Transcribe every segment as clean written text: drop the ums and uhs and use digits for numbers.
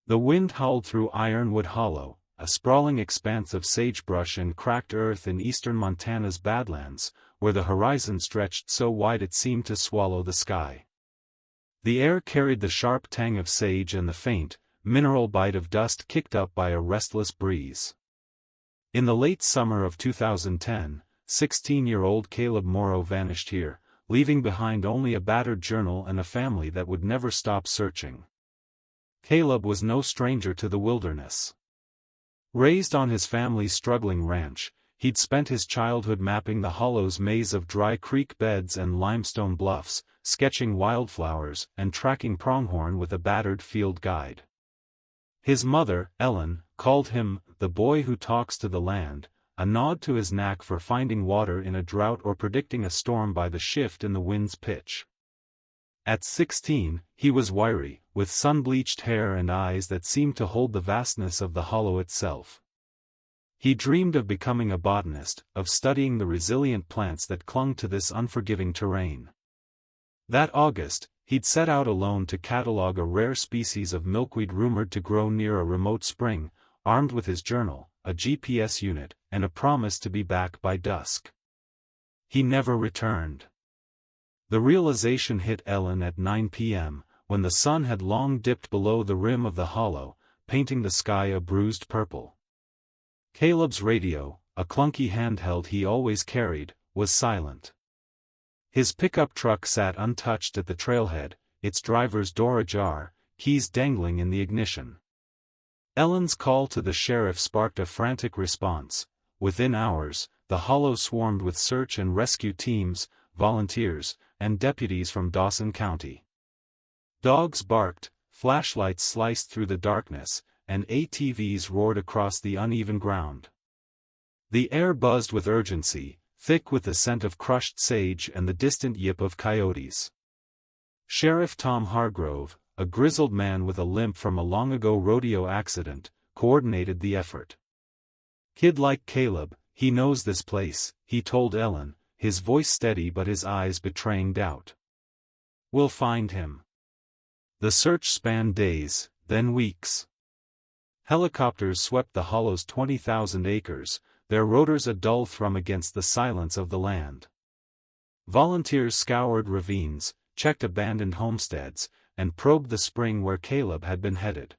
The wind howled through Ironwood Hollow, a sprawling expanse of sagebrush and cracked earth in eastern Montana's Badlands, where the horizon stretched so wide it seemed to swallow the sky. The air carried the sharp tang of sage and the faint, mineral bite of dust kicked up by a restless breeze. In the late summer of 2010, 16-year-old Caleb Morrow vanished here, leaving behind only a battered journal and a family that would never stop searching. Caleb was no stranger to the wilderness. Raised on his family's struggling ranch, he'd spent his childhood mapping the hollow's maze of dry creek beds and limestone bluffs, sketching wildflowers and tracking pronghorn with a battered field guide. His mother, Ellen, called him the boy who talks to the land, a nod to his knack for finding water in a drought or predicting a storm by the shift in the wind's pitch. At 16, he was wiry, with sun-bleached hair and eyes that seemed to hold the vastness of the hollow itself. He dreamed of becoming a botanist, of studying the resilient plants that clung to this unforgiving terrain. That August, he'd set out alone to catalog a rare species of milkweed rumored to grow near a remote spring, armed with his journal, a GPS unit, and a promise to be back by dusk. He never returned. The realization hit Ellen at 9 p.m., when the sun had long dipped below the rim of the hollow, painting the sky a bruised purple. Caleb's radio, a clunky handheld he always carried, was silent. His pickup truck sat untouched at the trailhead, its driver's door ajar, keys dangling in the ignition. Ellen's call to the sheriff sparked a frantic response. Within hours, the hollow swarmed with search and rescue teams, volunteers, and deputies from Dawson County. Dogs barked, flashlights sliced through the darkness, and ATVs roared across the uneven ground. The air buzzed with urgency, thick with the scent of crushed sage and the distant yip of coyotes. Sheriff Tom Hargrove, a grizzled man with a limp from a long-ago rodeo accident, coordinated the effort. "Kid like Caleb, he knows this place," he told Ellen, his voice steady but his eyes betraying doubt. "We'll find him." The search spanned days, then weeks. Helicopters swept the hollow's 20,000 acres, their rotors a dull thrum against the silence of the land. Volunteers scoured ravines, checked abandoned homesteads, and probed the spring where Caleb had been headed.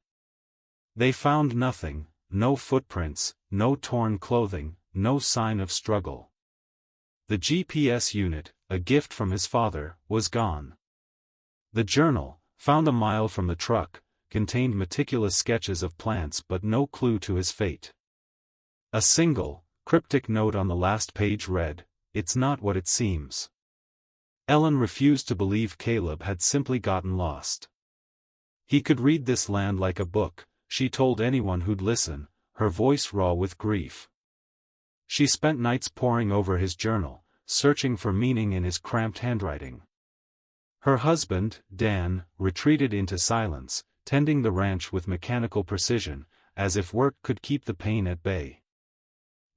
They found nothing, no footprints, no torn clothing, no sign of struggle. The GPS unit, a gift from his father, was gone. The journal, found a mile from the truck, contained meticulous sketches of plants but no clue to his fate. A single, cryptic note on the last page read, "It's not what it seems." Ellen refused to believe Caleb had simply gotten lost. He could read this land like a book, she told anyone who'd listen, her voice raw with grief. She spent nights poring over his journal, searching for meaning in his cramped handwriting. Her husband, Dan, retreated into silence, tending the ranch with mechanical precision, as if work could keep the pain at bay.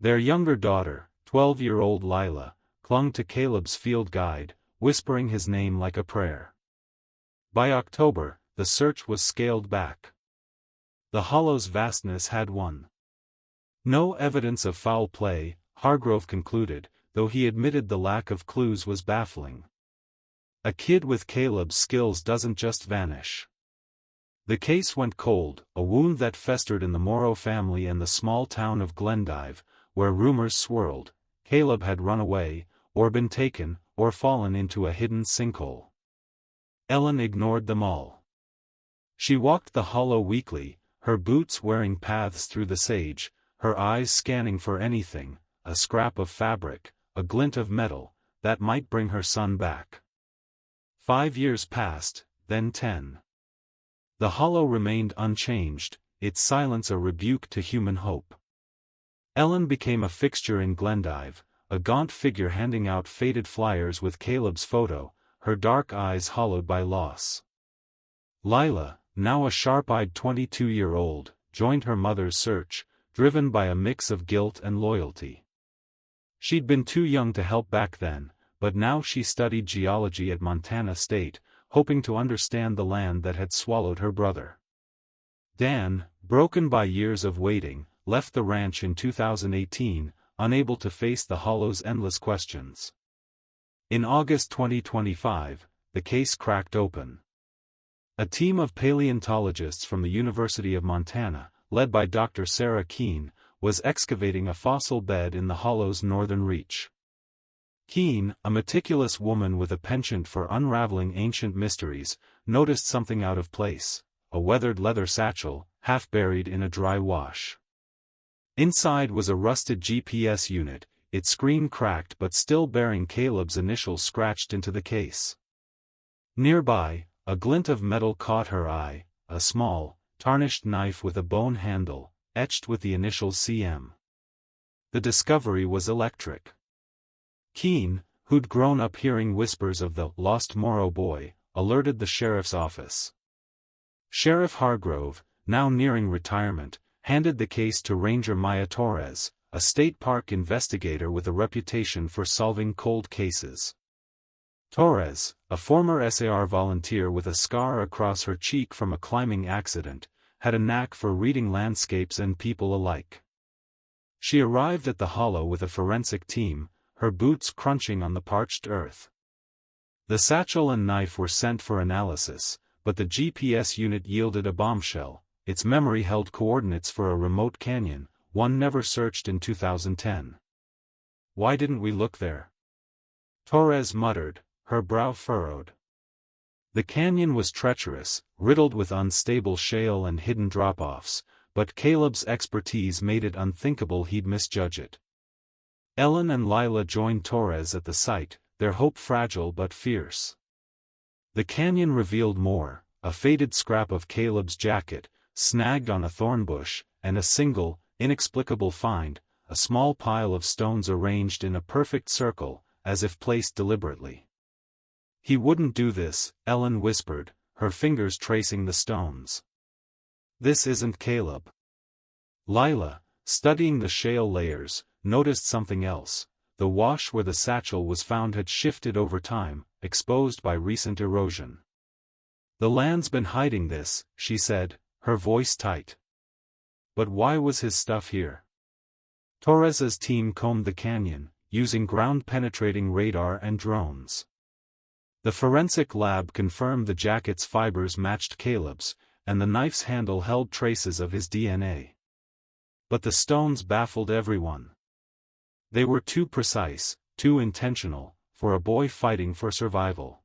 Their younger daughter, 12-year-old Lila, clung to Caleb's field guide, whispering his name like a prayer. By October, the search was scaled back. The hollow's vastness had won. No evidence of foul play, Hargrove concluded, though he admitted the lack of clues was baffling. A kid with Caleb's skills doesn't just vanish. The case went cold, a wound that festered in the Morrow family and the small town of Glendive, where rumors swirled. Caleb had run away, or been taken, or fallen into a hidden sinkhole. Ellen ignored them all. She walked the hollow weekly, her boots wearing paths through the sage, her eyes scanning for anything, a scrap of fabric, a glint of metal, that might bring her son back. 5 years passed, then 10. The hollow remained unchanged, its silence a rebuke to human hope. Ellen became a fixture in Glendive, a gaunt figure handing out faded flyers with Caleb's photo, her dark eyes hollowed by loss. Lila, now a sharp-eyed 22-year-old, joined her mother's search, driven by a mix of guilt and loyalty. She'd been too young to help back then, but now she studied geology at Montana State, hoping to understand the land that had swallowed her brother. Dan, broken by years of waiting, left the ranch in 2018, unable to face the hollow's endless questions. In August 2025, the case cracked open. A team of paleontologists from the University of Montana, led by Dr. Sarah Keene, was excavating a fossil bed in the hollow's northern reach. Keene, a meticulous woman with a penchant for unraveling ancient mysteries, noticed something out of place: a weathered leather satchel, half buried in a dry wash. Inside was a rusted GPS unit, its screen cracked but still bearing Caleb's initials scratched into the case. Nearby, a glint of metal caught her eye: a small, tarnished knife with a bone handle, etched with the initials CM. The discovery was electric. Keene, who'd grown up hearing whispers of the lost Morrow boy, alerted the sheriff's office. Sheriff Hargrove, now nearing retirement, handed the case to Ranger Maya Torres, a state park investigator with a reputation for solving cold cases. Torres, a former SAR volunteer with a scar across her cheek from a climbing accident, had a knack for reading landscapes and people alike. She arrived at the hollow with a forensic team, her boots crunching on the parched earth. The satchel and knife were sent for analysis, but the GPS unit yielded a bombshell: its memory held coordinates for a remote canyon, one never searched in 2010. "Why didn't we look there?" Torres muttered, her brow furrowed. The canyon was treacherous, riddled with unstable shale and hidden drop-offs, but Caleb's expertise made it unthinkable he'd misjudge it. Ellen and Lila joined Torres at the site, their hope fragile but fierce. The canyon revealed more: a faded scrap of Caleb's jacket, snagged on a thorn bush, and a single, inexplicable find: a small pile of stones arranged in a perfect circle, as if placed deliberately. "He wouldn't do this," Ellen whispered, her fingers tracing the stones. "This isn't Caleb." Lila, studying the shale layers, noticed something else: the wash where the satchel was found had shifted over time, exposed by recent erosion. "The land's been hiding this," she said, her voice tight. "But why was his stuff here?" Torres's team combed the canyon, using ground-penetrating radar and drones. The forensic lab confirmed the jacket's fibers matched Caleb's, and the knife's handle held traces of his DNA. But the stones baffled everyone. They were too precise, too intentional, for a boy fighting for survival.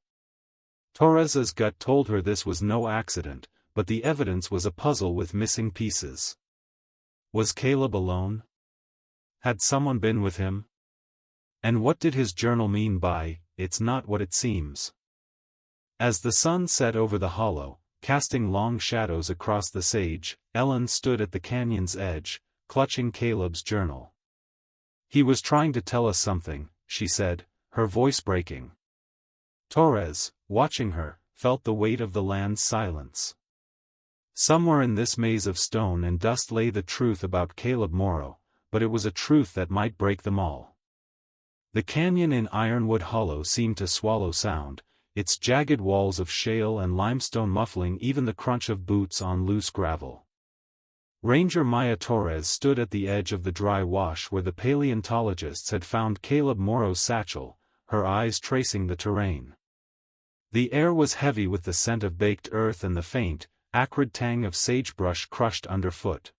Torres's gut told her this was no accident, but the evidence was a puzzle with missing pieces. Was Caleb alone? Had someone been with him? And what did his journal mean by, "It's not what it seems"? As the sun set over the hollow, casting long shadows across the sage, Ellen stood at the canyon's edge, clutching Caleb's journal. "He was trying to tell us something," she said, her voice breaking. Torres, watching her, felt the weight of the land's silence. Somewhere in this maze of stone and dust lay the truth about Caleb Morrow, but it was a truth that might break them all. The canyon in Ironwood Hollow seemed to swallow sound, its jagged walls of shale and limestone muffling even the crunch of boots on loose gravel. Ranger Maya Torres stood at the edge of the dry wash where the paleontologists had found Caleb Morrow's satchel, her eyes tracing the terrain. The air was heavy with the scent of baked earth and the faint, acrid tang of sagebrush crushed underfoot.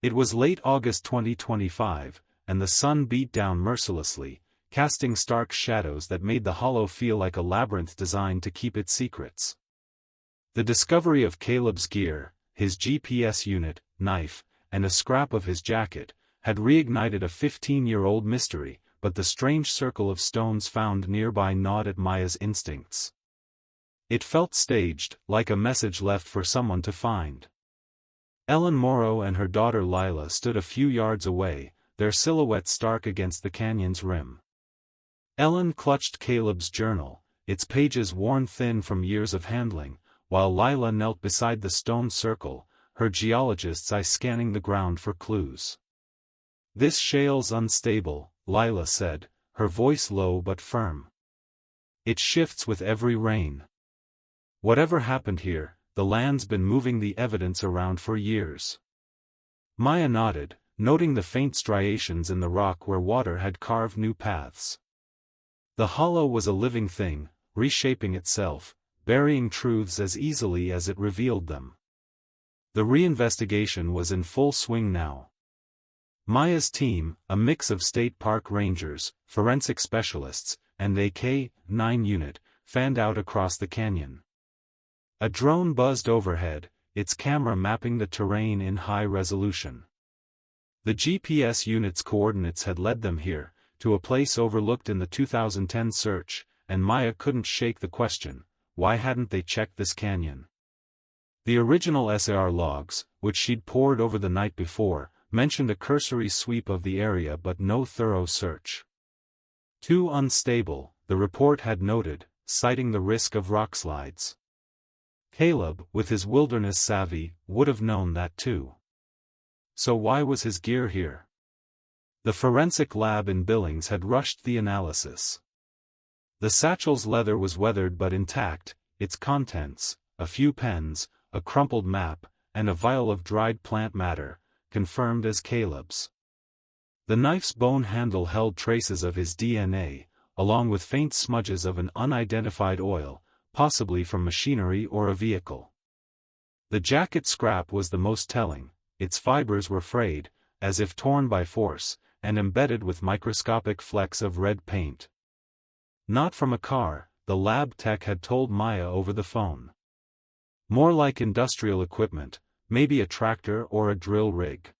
It was late August 2025, and the sun beat down mercilessly, casting stark shadows that made the hollow feel like a labyrinth designed to keep its secrets. The discovery of Caleb's gear, his GPS unit, knife, and a scrap of his jacket, had reignited a 15-year-old mystery, but the strange circle of stones found nearby gnawed at Maya's instincts. It felt staged, like a message left for someone to find. Ellen Morrow and her daughter Lila stood a few yards away, their silhouettes stark against the canyon's rim. Ellen clutched Caleb's journal, its pages worn thin from years of handling, while Lila knelt beside the stone circle, her geologist's eye scanning the ground for clues. "This shale's unstable," Lila said, her voice low but firm. "It shifts with every rain. Whatever happened here, the land's been moving the evidence around for years. Maya nodded, noting the faint striations in the rock where water had carved new paths. The hollow was a living thing, reshaping itself, burying truths as easily as it revealed them. The reinvestigation was in full swing now. Maya's team, a mix of state park rangers, forensic specialists, and a K-9 unit, fanned out across the canyon. A drone buzzed overhead, its camera mapping the terrain in high resolution. The GPS unit's coordinates had led them here, to a place overlooked in the 2010 search, and Maya couldn't shake the question, why hadn't they checked this canyon? The original SAR logs, which she'd pored over the night before, mentioned a cursory sweep of the area but no thorough search. Too unstable, the report had noted, citing the risk of rockslides. Caleb, with his wilderness savvy, would have known that too. So why was his gear here? The forensic lab in Billings had rushed the analysis. The satchel's leather was weathered but intact, its contents, a few pens, a crumpled map, and a vial of dried plant matter, confirmed as Caleb's. The knife's bone handle held traces of his DNA, along with faint smudges of an unidentified oil, possibly from machinery or a vehicle. The jacket scrap was the most telling, its fibers were frayed, as if torn by force, and embedded with microscopic flecks of red paint. Not from a car, the lab tech had told Maya over the phone. More like industrial equipment, maybe a tractor or a drill rig.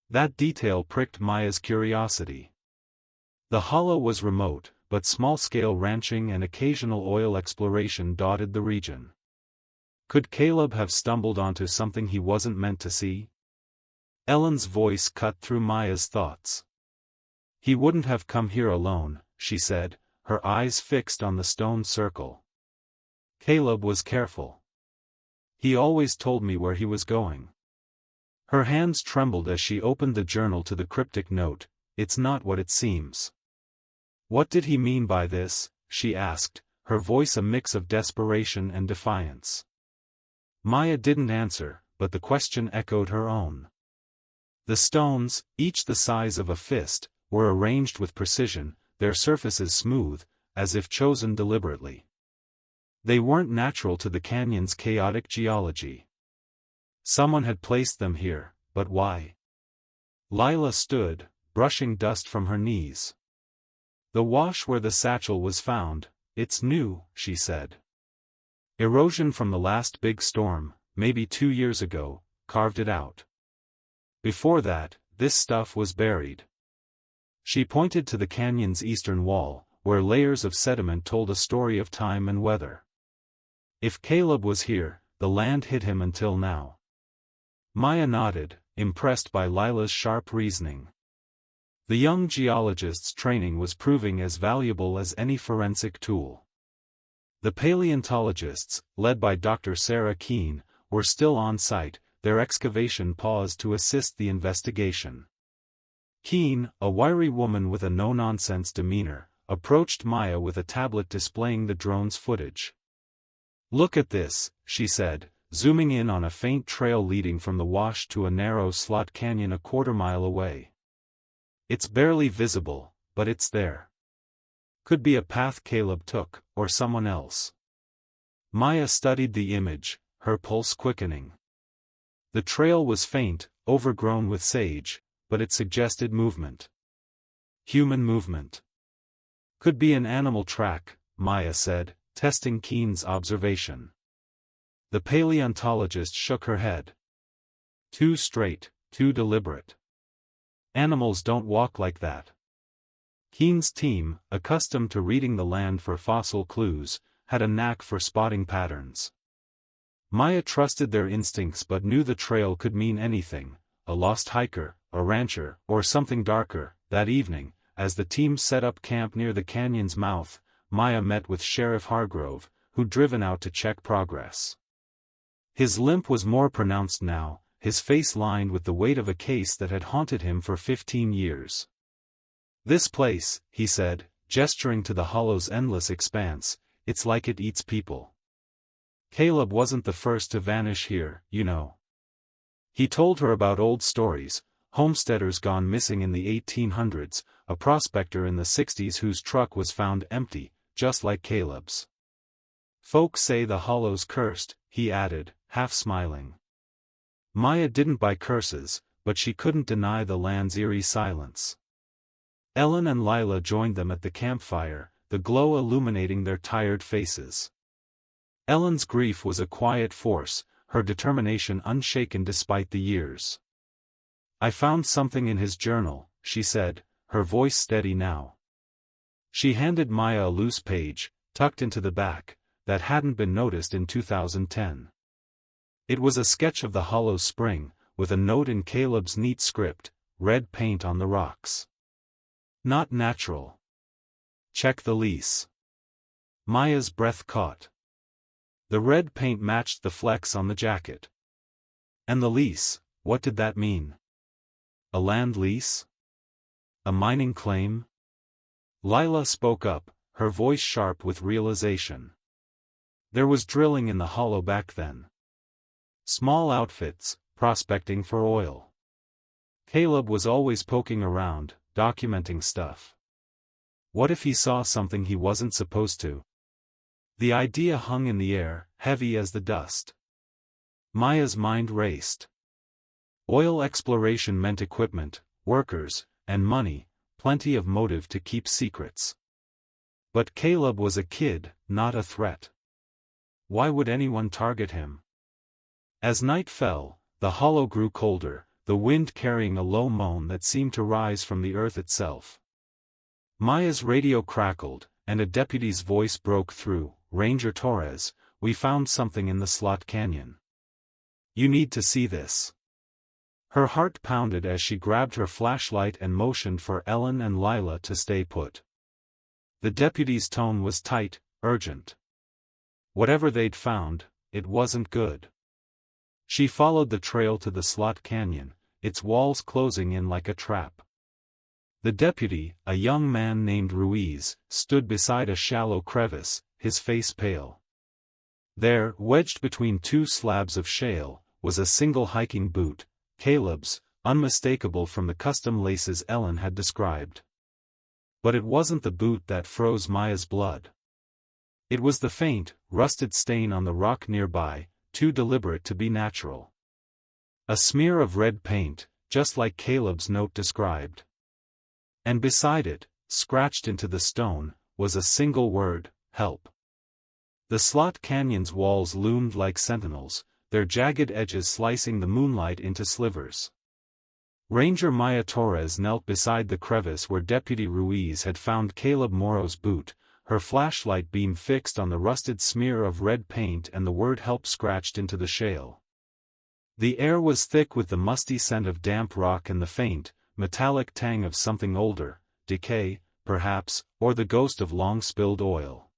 That detail pricked Maya's curiosity. The hollow was remote, but small-scale ranching and occasional oil exploration dotted the region. Could Caleb have stumbled onto something he wasn't meant to see? Ellen's voice cut through Maya's thoughts. He wouldn't have come here alone, she said, her eyes fixed on the stone circle. Caleb was careful. He always told me where he was going. Her hands trembled as she opened the journal to the cryptic note, "It's not what it seems." What did he mean by this, she asked, her voice a mix of desperation and defiance. Maya didn't answer, but the question echoed her own. The stones, each the size of a fist, were arranged with precision, their surfaces smooth, as if chosen deliberately. They weren't natural to the canyon's chaotic geology. Someone had placed them here, but why? Lila stood, brushing dust from her knees. The wash where the satchel was found, it's new, she said. Erosion from the last big storm, maybe 2 years ago, carved it out. Before that, this stuff was buried. She pointed to the canyon's eastern wall, where layers of sediment told a story of time and weather. If Caleb was here, the land hid him until now. Maya nodded, impressed by Lila's sharp reasoning. The young geologist's training was proving as valuable as any forensic tool. The paleontologists, led by Dr. Sarah Keene, were still on site, their excavation paused to assist the investigation. Keene, a wiry woman with a no-nonsense demeanor, approached Maya with a tablet displaying the drone's footage. "Look at this," she said, zooming in on a faint trail leading from the wash to a narrow slot canyon a quarter-mile away. "It's barely visible, but it's there. Could be a path Caleb took, or someone else." Maya studied the image, her pulse quickening. The trail was faint, overgrown with sage, but it suggested movement. Human movement. "Could be an animal track," Maya said, testing Keene's observation. The paleontologist shook her head. "Too straight, too deliberate. Animals don't walk like that." Keene's team, accustomed to reading the land for fossil clues, had a knack for spotting patterns. Maya trusted their instincts but knew the trail could mean anything, a lost hiker, a rancher, or something darker. That evening, as the team set up camp near the canyon's mouth, Maya met with Sheriff Hargrove, who'd driven out to check progress. His limp was more pronounced now, his face lined with the weight of a case that had haunted him for 15 years. "This place," he said, gesturing to the hollow's endless expanse, "it's like it eats people." Caleb wasn't the first to vanish here, you know. He told her about old stories, homesteaders gone missing in the 1800s, a prospector in the 60s whose truck was found empty, just like Caleb's. Folks say the hollow's cursed, he added, half smiling. Maya didn't buy curses, but she couldn't deny the land's eerie silence. Ellen and Lila joined them at the campfire, the glow illuminating their tired faces. Ellen's grief was a quiet force, her determination unshaken despite the years. "I found something in his journal," she said, her voice steady now. She handed Maya a loose page, tucked into the back, that hadn't been noticed in 2010. It was a sketch of the hollow spring, with a note in Caleb's neat script, red paint on the rocks. "Not natural. Check the lease." Maya's breath caught. The red paint matched the flecks on the jacket. And the lease, what did that mean? A land lease? A mining claim? Lila spoke up, her voice sharp with realization. There was drilling in the hollow back then. Small outfits, prospecting for oil. Caleb was always poking around, documenting stuff. What if he saw something he wasn't supposed to? The idea hung in the air, heavy as the dust. Maya's mind raced. Oil exploration meant equipment, workers, and money, plenty of motive to keep secrets. But Caleb was a kid, not a threat. Why would anyone target him? As night fell, the hollow grew colder, the wind carrying a low moan that seemed to rise from the earth itself. Maya's radio crackled, and a deputy's voice broke through. "Ranger Torres, we found something in the Slot Canyon. You need to see this." Her heart pounded as she grabbed her flashlight and motioned for Ellen and Lila to stay put. The deputy's tone was tight, urgent. Whatever they'd found, it wasn't good. She followed the trail to the Slot Canyon, its walls closing in like a trap. The deputy, a young man named Ruiz, stood beside a shallow crevice, his face pale. There, wedged between two slabs of shale, was a single hiking boot, Caleb's, unmistakable from the custom laces Ellen had described. But it wasn't the boot that froze Maya's blood. It was the faint, rusted stain on the rock nearby, too deliberate to be natural. A smear of red paint, just like Caleb's note described. And beside it, scratched into the stone, was a single word: help. The Slot Canyon's walls loomed like sentinels, their jagged edges slicing the moonlight into slivers. Ranger Maya Torres knelt beside the crevice where Deputy Ruiz had found Caleb Morrow's boot, her flashlight beam fixed on the rusted smear of red paint and the word help scratched into the shale. The air was thick with the musty scent of damp rock and the faint, metallic tang of something older, decay, perhaps, or the ghost of long-spilled oil.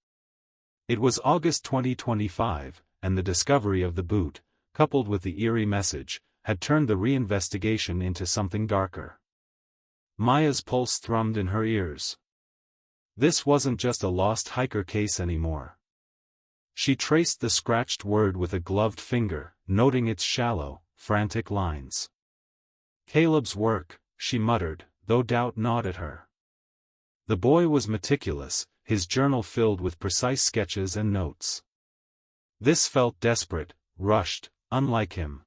It was August 2025, and the discovery of the boot, coupled with the eerie message, had turned the reinvestigation into something darker. Maya's pulse thrummed in her ears. This wasn't just a lost hiker case anymore. She traced the scratched word with a gloved finger, noting its shallow, frantic lines. "Caleb's work," she muttered, though doubt gnawed at her. The boy was meticulous, his journal filled with precise sketches and notes. This felt desperate, rushed, unlike him.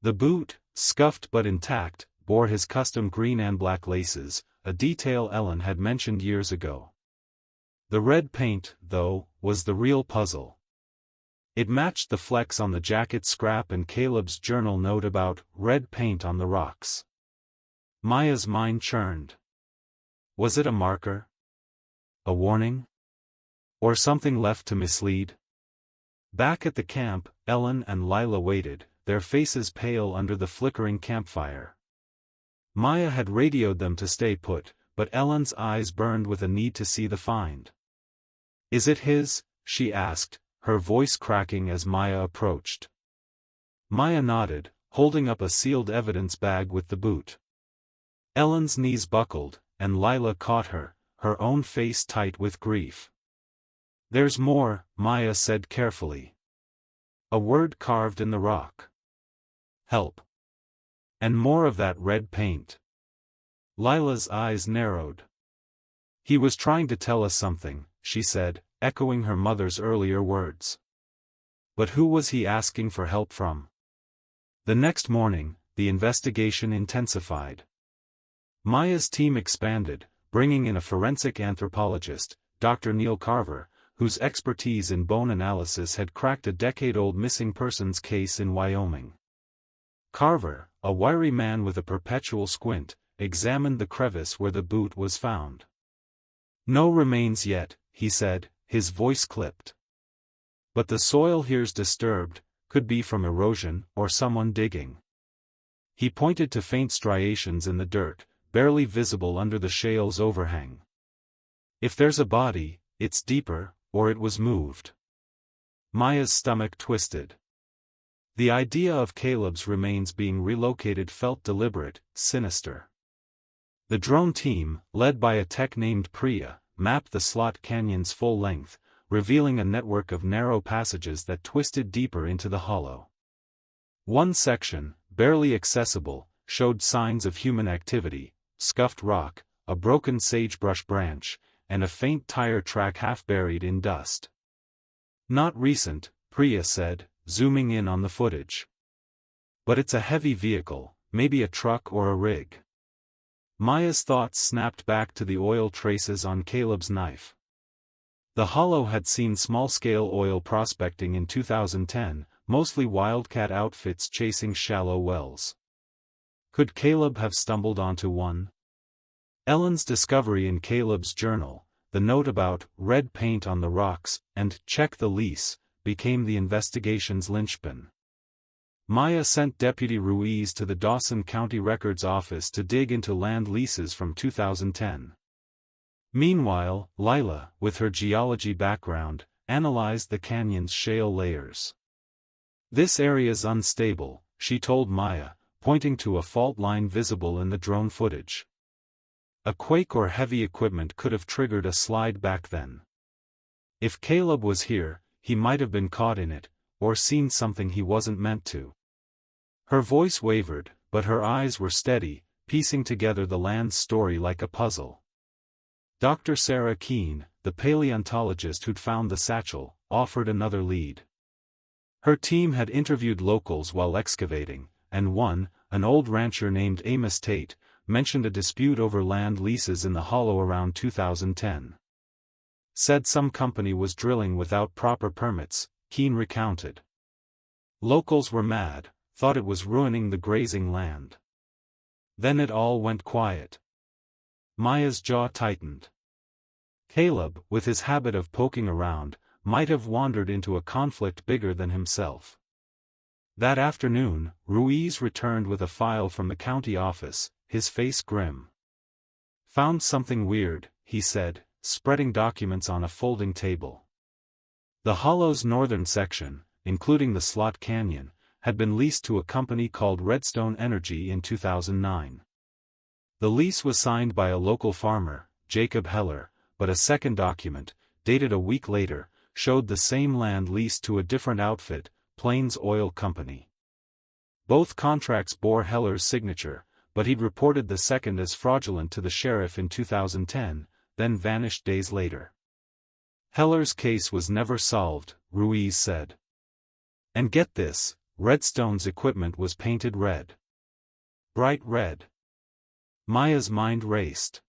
The boot, scuffed but intact, bore his custom green and black laces, a detail Ellen had mentioned years ago. The red paint, though, was the real puzzle. It matched the flecks on the jacket scrap and Caleb's journal note about red paint on the rocks. Maya's mind churned. Was it a marker? A warning? Or something left to mislead? Back at the camp, Ellen and Lila waited, their faces pale under the flickering campfire. Maya had radioed them to stay put, but Ellen's eyes burned with a need to see the find. "Is it his?" she asked, her voice cracking as Maya approached. Maya nodded, holding up a sealed evidence bag with the boot. Ellen's knees buckled, and Lila caught her own face tight with grief. "There's more," Maya said carefully. A word carved in the rock. Help. And more of that red paint. Lila's eyes narrowed. He was trying to tell us something, she said, echoing her mother's earlier words. But who was he asking for help from? The next morning, the investigation intensified. Maya's team expanded, bringing in a forensic anthropologist, Dr. Neil Carver, whose expertise in bone analysis had cracked a decade-old missing persons case in Wyoming. Carver, a wiry man with a perpetual squint, examined the crevice where the boot was found. No remains yet, he said, his voice clipped. But the soil here's disturbed, could be from erosion or someone digging. He pointed to faint striations in the dirt, barely visible under the shale's overhang. If there's a body, it's deeper, or it was moved. Maya's stomach twisted. The idea of Caleb's remains being relocated felt deliberate, sinister. The drone team, led by a tech named Priya, mapped the slot canyon's full length, revealing a network of narrow passages that twisted deeper into the hollow. One section, barely accessible, showed signs of human activity: scuffed rock, a broken sagebrush branch, and a faint tire track half buried in dust. Not recent, Priya said, zooming in on the footage. But it's a heavy vehicle, maybe a truck or a rig. Maya's thoughts snapped back to the oil traces on Caleb's knife. The hollow had seen small-scale oil prospecting in 2010, mostly wildcat outfits chasing shallow wells. Could Caleb have stumbled onto one? Ellen's discovery in Caleb's journal, the note about red paint on the rocks, and check the lease, became the investigation's linchpin. Maya sent Deputy Ruiz to the Dawson County Records Office to dig into land leases from 2010. Meanwhile, Lila, with her geology background, analyzed the canyon's shale layers. This area's unstable, she told Maya, pointing to a fault line visible in the drone footage. A quake or heavy equipment could have triggered a slide back then. If Caleb was here, he might have been caught in it, or seen something he wasn't meant to. Her voice wavered, but her eyes were steady, piecing together the land's story like a puzzle. Dr. Sarah Keene, the paleontologist who'd found the satchel, offered another lead. Her team had interviewed locals while excavating, and one, an old rancher named Amos Tate, mentioned a dispute over land leases in the hollow around 2010. Said some company was drilling without proper permits, Keene recounted. Locals were mad, thought it was ruining the grazing land. Then it all went quiet. Maya's jaw tightened. Caleb, with his habit of poking around, might have wandered into a conflict bigger than himself. That afternoon, Ruiz returned with a file from the county office, his face grim. Found something weird, he said, spreading documents on a folding table. The hollow's northern section, including the slot canyon, had been leased to a company called Redstone Energy in 2009. The lease was signed by a local farmer, Jacob Heller, but a second document, dated a week later, showed the same land leased to a different outfit, Plains Oil Company. Both contracts bore Heller's signature, but he'd reported the second as fraudulent to the sheriff in 2010, then vanished days later. Heller's case was never solved, Ruiz said. And get this, Redstone's equipment was painted red. Bright red. Maya's mind raced.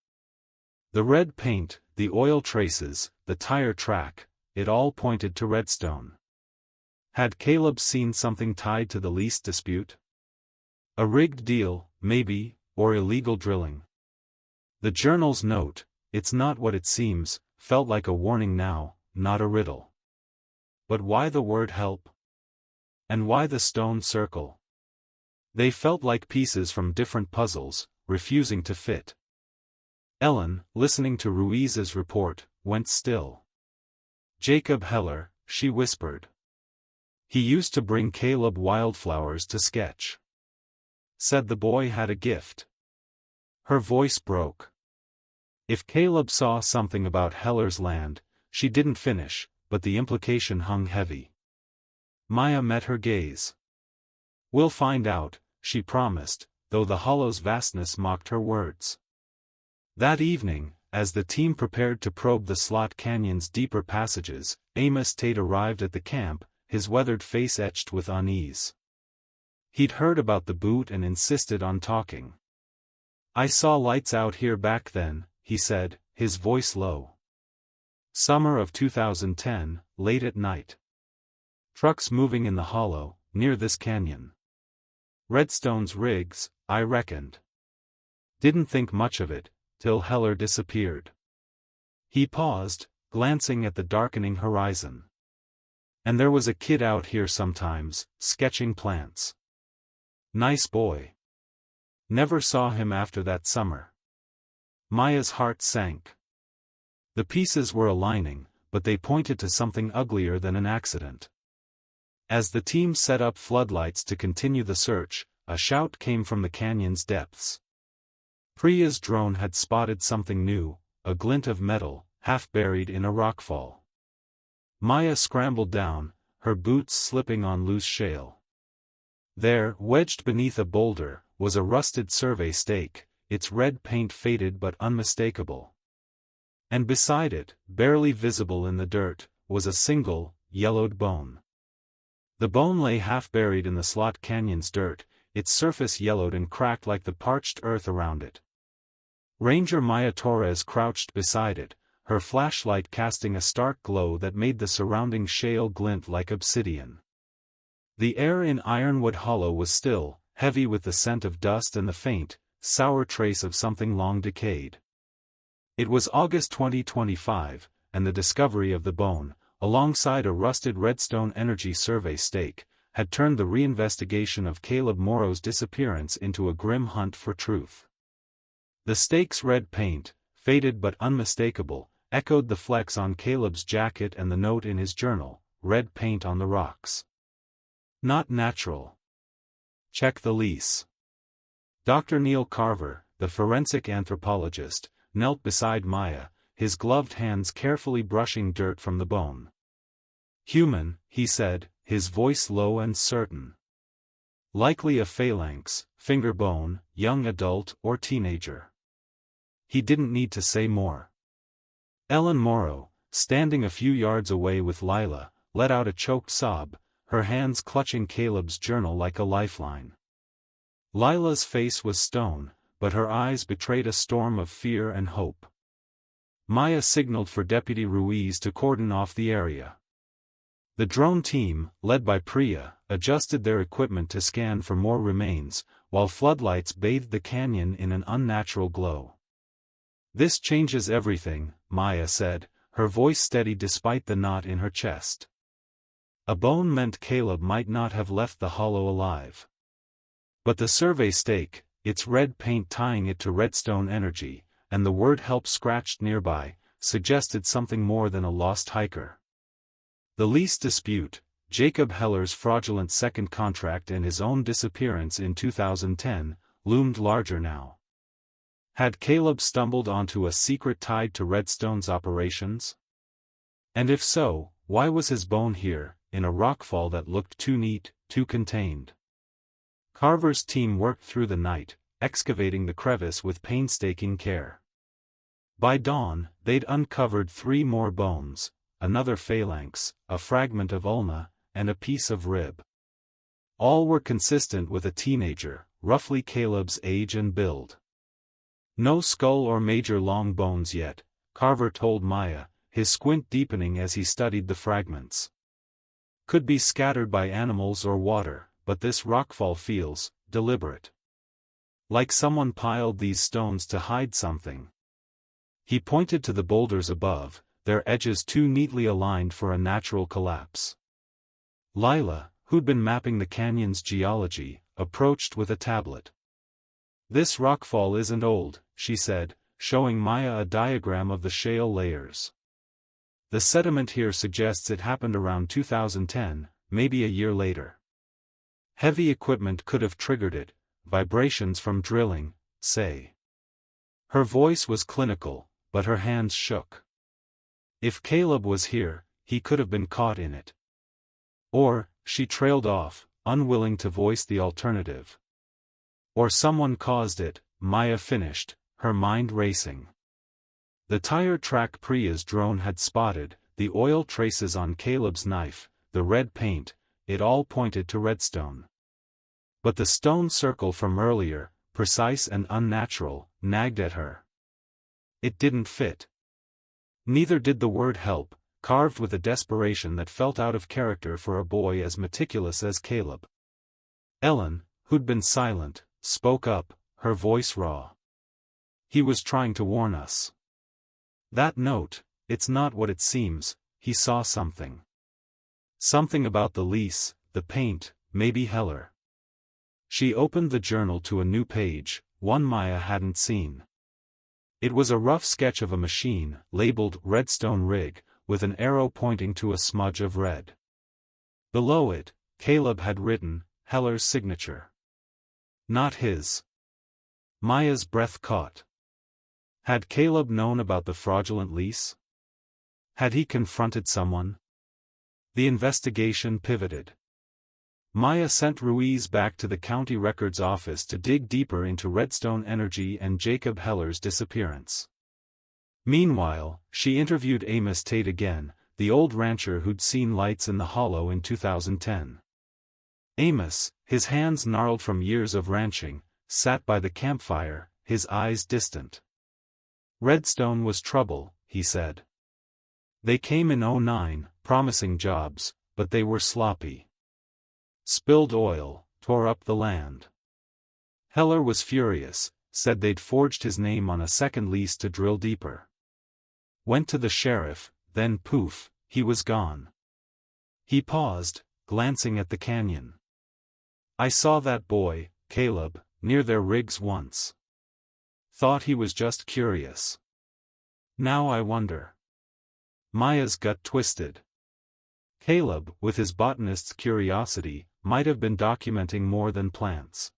The red paint, the oil traces, the tire track, it all pointed to Redstone. Had Caleb seen something tied to the lease dispute? A rigged deal, maybe, or illegal drilling. The journal's note, "It's not what it seems," felt like a warning now, not a riddle. But why the word help? And why the stone circle? They felt like pieces from different puzzles, refusing to fit. Ellen, listening to Ruiz's report, went still. Jacob Heller, she whispered. He used to bring Caleb wildflowers to sketch. Said the boy had a gift. Her voice broke. If Caleb saw something about Heller's land, she didn't finish, but the implication hung heavy. Maya met her gaze. "We'll find out," she promised, though the hollow's vastness mocked her words. That evening, as the team prepared to probe the Slot Canyon's deeper passages, Amos Tate arrived at the camp, his weathered face etched with unease. He'd heard about the boot and insisted on talking. "I saw lights out here back then," he said, his voice low. "Summer of 2010, late at night. Trucks moving in the hollow, near this canyon. Redstone's rigs, I reckoned. Didn't think much of it, till Heller disappeared." He paused, glancing at the darkening horizon. "And there was a kid out here sometimes, sketching plants. Nice boy. Never saw him after that summer." Maya's heart sank. The pieces were aligning, but they pointed to something uglier than an accident. As the team set up floodlights to continue the search, a shout came from the canyon's depths. Priya's drone had spotted something new, a glint of metal, half buried in a rockfall. Maya scrambled down, her boots slipping on loose shale. There, wedged beneath a boulder, was a rusted survey stake, its red paint faded but unmistakable. And beside it, barely visible in the dirt, was a single, yellowed bone. The bone lay half buried in the Slot Canyon's dirt, its surface yellowed and cracked like the parched earth around it. Ranger Maya Torres crouched beside it, her flashlight casting a stark glow that made the surrounding shale glint like obsidian. The air in Ironwood Hollow was still, heavy with the scent of dust and the faint, sour trace of something long decayed. It was August 2025, and the discovery of the bone, alongside a rusted Redstone Energy Survey stake, had turned the reinvestigation of Caleb Morrow's disappearance into a grim hunt for truth. The stake's red paint, faded but unmistakable, echoed the flecks on Caleb's jacket and the note in his journal, "Red paint on the rocks. Not natural. Check the lease." Dr. Neil Carver, the forensic anthropologist, knelt beside Maya, his gloved hands carefully brushing dirt from the bone. "Human," he said, his voice low and certain. "Likely a phalanx, finger bone, young adult or teenager." He didn't need to say more. Ellen Morrow, standing a few yards away with Lila, let out a choked sob, her hands clutching Caleb's journal like a lifeline. Lila's face was stone, but her eyes betrayed a storm of fear and hope. Maya signaled for Deputy Ruiz to cordon off the area. The drone team, led by Priya, adjusted their equipment to scan for more remains, while floodlights bathed the canyon in an unnatural glow. "This changes everything," Maya said, her voice steady despite the knot in her chest. A bone meant Caleb might not have left the hollow alive. But the survey stake, its red paint tying it to Redstone Energy, and the word "help" scratched nearby, suggested something more than a lost hiker. The lease dispute, Jacob Heller's fraudulent second contract and his own disappearance in 2010, loomed larger now. Had Caleb stumbled onto a secret tied to Redstone's operations? And if so, why was his bone here, in a rockfall that looked too neat, too contained? Carver's team worked through the night, excavating the crevice with painstaking care. By dawn, they'd uncovered 3 more bones, another phalanx, a fragment of ulna, and a piece of rib. All were consistent with a teenager, roughly Caleb's age and build. No skull or major long bones yet, Carver told Maya, his squint deepening as he studied the fragments. Could be scattered by animals or water, but this rockfall feels deliberate. Like someone piled these stones to hide something. He pointed to the boulders above, their edges too neatly aligned for a natural collapse. Lila, who'd been mapping the canyon's geology, approached with a tablet. "This rockfall isn't old," she said, showing Maya a diagram of the shale layers. "The sediment here suggests it happened around 2010, maybe a year later. Heavy equipment could have triggered it, vibrations from drilling, say." Her voice was clinical, but her hands shook. If Caleb was here, he could have been caught in it. Or, she trailed off, unwilling to voice the alternative. Or someone caused it, Maya finished, her mind racing. The tire track Priya's drone had spotted, the oil traces on Caleb's knife, the red paint, it all pointed to Redstone. But the stone circle from earlier, precise and unnatural, nagged at her. It didn't fit. Neither did the word help, carved with a desperation that felt out of character for a boy as meticulous as Caleb. Ellen, who'd been silent, spoke up, her voice raw. He was trying to warn us. That note, it's not what it seems, he saw something. Something about the lease, the paint, maybe Heller. She opened the journal to a new page, one Maya hadn't seen. It was a rough sketch of a machine, labeled Redstone Rig, with an arrow pointing to a smudge of red. Below it, Caleb had written, Heller's signature. Not his. Maya's breath caught. Had Caleb known about the fraudulent lease? Had he confronted someone? The investigation pivoted. Maya sent Ruiz back to the county records office to dig deeper into Redstone Energy and Jacob Heller's disappearance. Meanwhile, she interviewed Amos Tate again, the old rancher who'd seen lights in the hollow in 2010. Amos, his hands gnarled from years of ranching, sat by the campfire, his eyes distant. Redstone was trouble, he said. They came in '09, promising jobs, but they were sloppy. Spilled oil, tore up the land. Heller was furious, said they'd forged his name on a second lease to drill deeper. Went to the sheriff, then poof, he was gone. He paused, glancing at the canyon. I saw that boy, Caleb, near their rigs once. Thought he was just curious. Now I wonder. Maya's gut twisted. Caleb, with his botanist's curiosity, might have been documenting more than plants.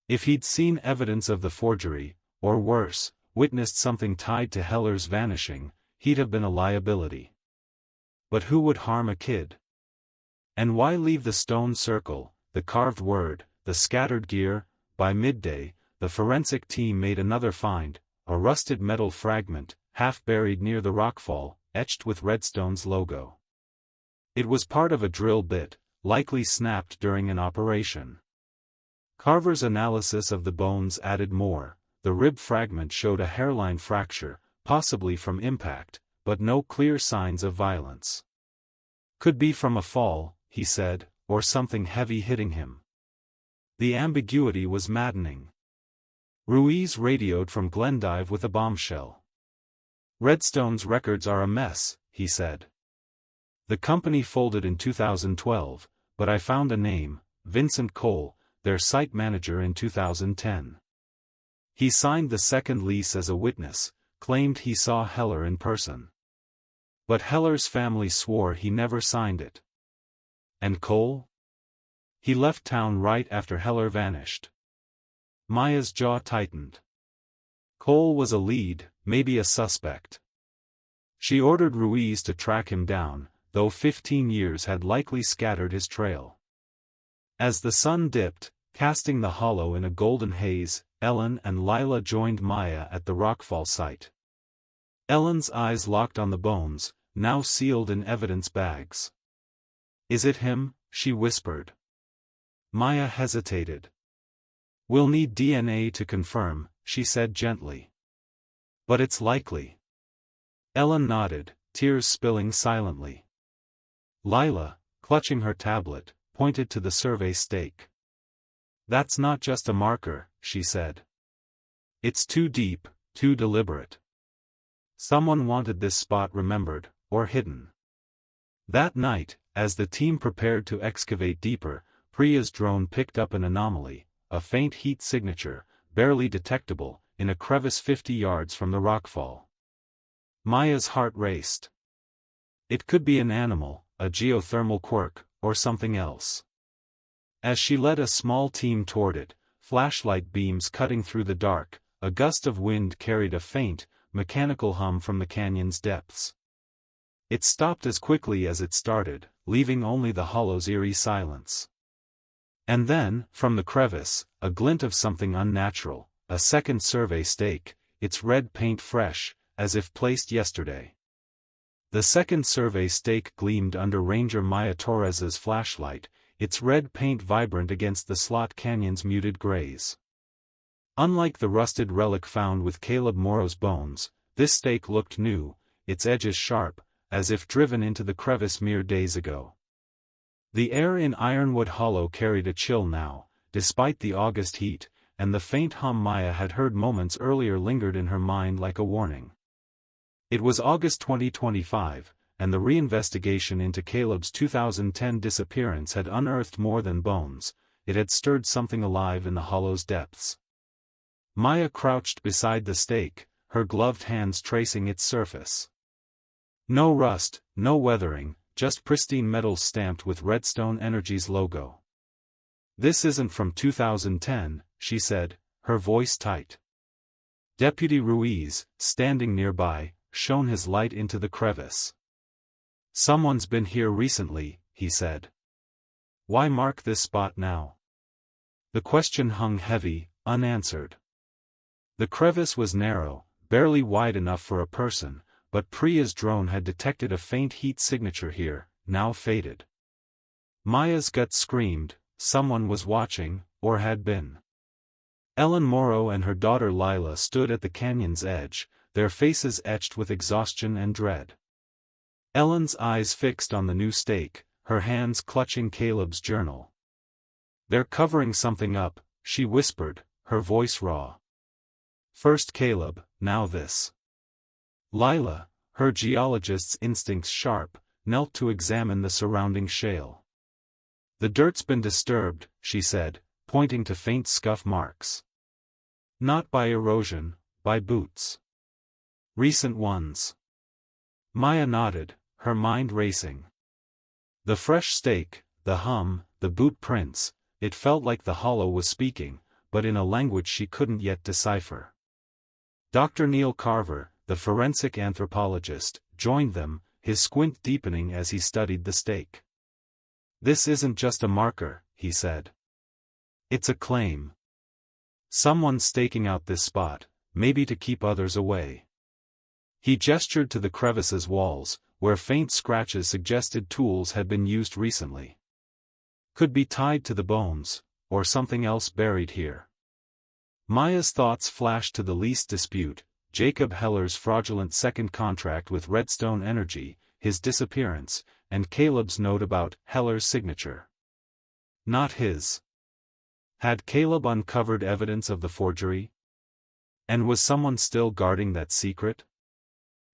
If he'd seen evidence of the forgery, or worse, witnessed something tied to Heller's vanishing, he'd have been a liability. But who would harm a kid? And why leave the stone circle, the carved word, the scattered gear? By midday, the forensic team made another find, a rusted metal fragment, half buried near the rockfall, etched with Redstone's logo. It was part of a drill bit, likely snapped during an operation. Carver's analysis of the bones added more. The rib fragment showed a hairline fracture, possibly from impact, but no clear signs of violence. Could be from a fall, he said, or something heavy hitting him. The ambiguity was maddening. Ruiz radioed from Glendive with a bombshell. Redstone's records are a mess, he said. The company folded in 2012, but I found a name, Vincent Cole, their site manager in 2010. He signed the second lease as a witness, claimed he saw Heller in person. But Heller's family swore he never signed it. And Cole? He left town right after Heller vanished. Maya's jaw tightened. Cole was a lead, maybe a suspect. She ordered Ruiz to track him down, though 15 years had likely scattered his trail. As the sun dipped, casting the hollow in a golden haze, Ellen and Lila joined Maya at the rockfall site. Ellen's eyes locked on the bones, now sealed in evidence bags. Is it him? She whispered. Maya hesitated. We'll need DNA to confirm, she said gently. But it's likely. Ellen nodded, tears spilling silently. Lila, clutching her tablet, pointed to the survey stake. That's not just a marker, she said. It's too deep, too deliberate. Someone wanted this spot remembered, or hidden. That night, as the team prepared to excavate deeper, Priya's drone picked up an anomaly, a faint heat signature, barely detectable, in a crevice 50 yards from the rockfall. Maya's heart raced. It could be an animal, a geothermal quirk, or something else. As she led a small team toward it, flashlight beams cutting through the dark, a gust of wind carried a faint, mechanical hum from the canyon's depths. It stopped as quickly as it started, leaving only the hollow's eerie silence. And then, from the crevice, a glint of something unnatural, a second survey stake, its red paint fresh, as if placed yesterday. The second survey stake gleamed under Ranger Maya Torres's flashlight, its red paint vibrant against the slot canyon's muted grays. Unlike the rusted relic found with Caleb Morrow's bones, this stake looked new, its edges sharp, as if driven into the crevice mere days ago. The air in Ironwood Hollow carried a chill now, despite the August heat, and the faint hum Maya had heard moments earlier lingered in her mind like a warning. It was August 2025, and the reinvestigation into Caleb's 2010 disappearance had unearthed more than bones, it had stirred something alive in the hollow's depths. Maya crouched beside the stake, her gloved hands tracing its surface. No rust, no weathering, just pristine metal stamped with Redstone Energy's logo. "This isn't from 2010, she said, her voice tight. Deputy Ruiz, standing nearby, shone his light into the crevice. "Someone's been here recently," he said. "Why mark this spot now?" The question hung heavy, unanswered. The crevice was narrow, barely wide enough for a person, but Priya's drone had detected a faint heat signature here, now faded. Maya's gut screamed, someone was watching, or had been. Ellen Morrow and her daughter Lila stood at the canyon's edge, their faces etched with exhaustion and dread. Ellen's eyes fixed on the new stake, her hands clutching Caleb's journal. "They're covering something up," she whispered, her voice raw. "First Caleb, now this." Lila, her geologist's instincts sharp, knelt to examine the surrounding shale. "The dirt's been disturbed," she said, pointing to faint scuff marks. "Not by erosion, by boots. Recent ones." Maya nodded, her mind racing. The fresh stake, the hum, the boot prints, it felt like the hollow was speaking, but in a language she couldn't yet decipher. Dr. Neil Carver, the forensic anthropologist, joined them, his squint deepening as he studied the stake. "This isn't just a marker," he said. "It's a claim. Someone's staking out this spot, maybe to keep others away." He gestured to the crevice's walls, where faint scratches suggested tools had been used recently. "Could be tied to the bones, or something else buried here." Maya's thoughts flashed to the least dispute, Jacob Heller's fraudulent second contract with Redstone Energy, his disappearance, and Caleb's note about Heller's signature. Not his. Had Caleb uncovered evidence of the forgery? And was someone still guarding that secret?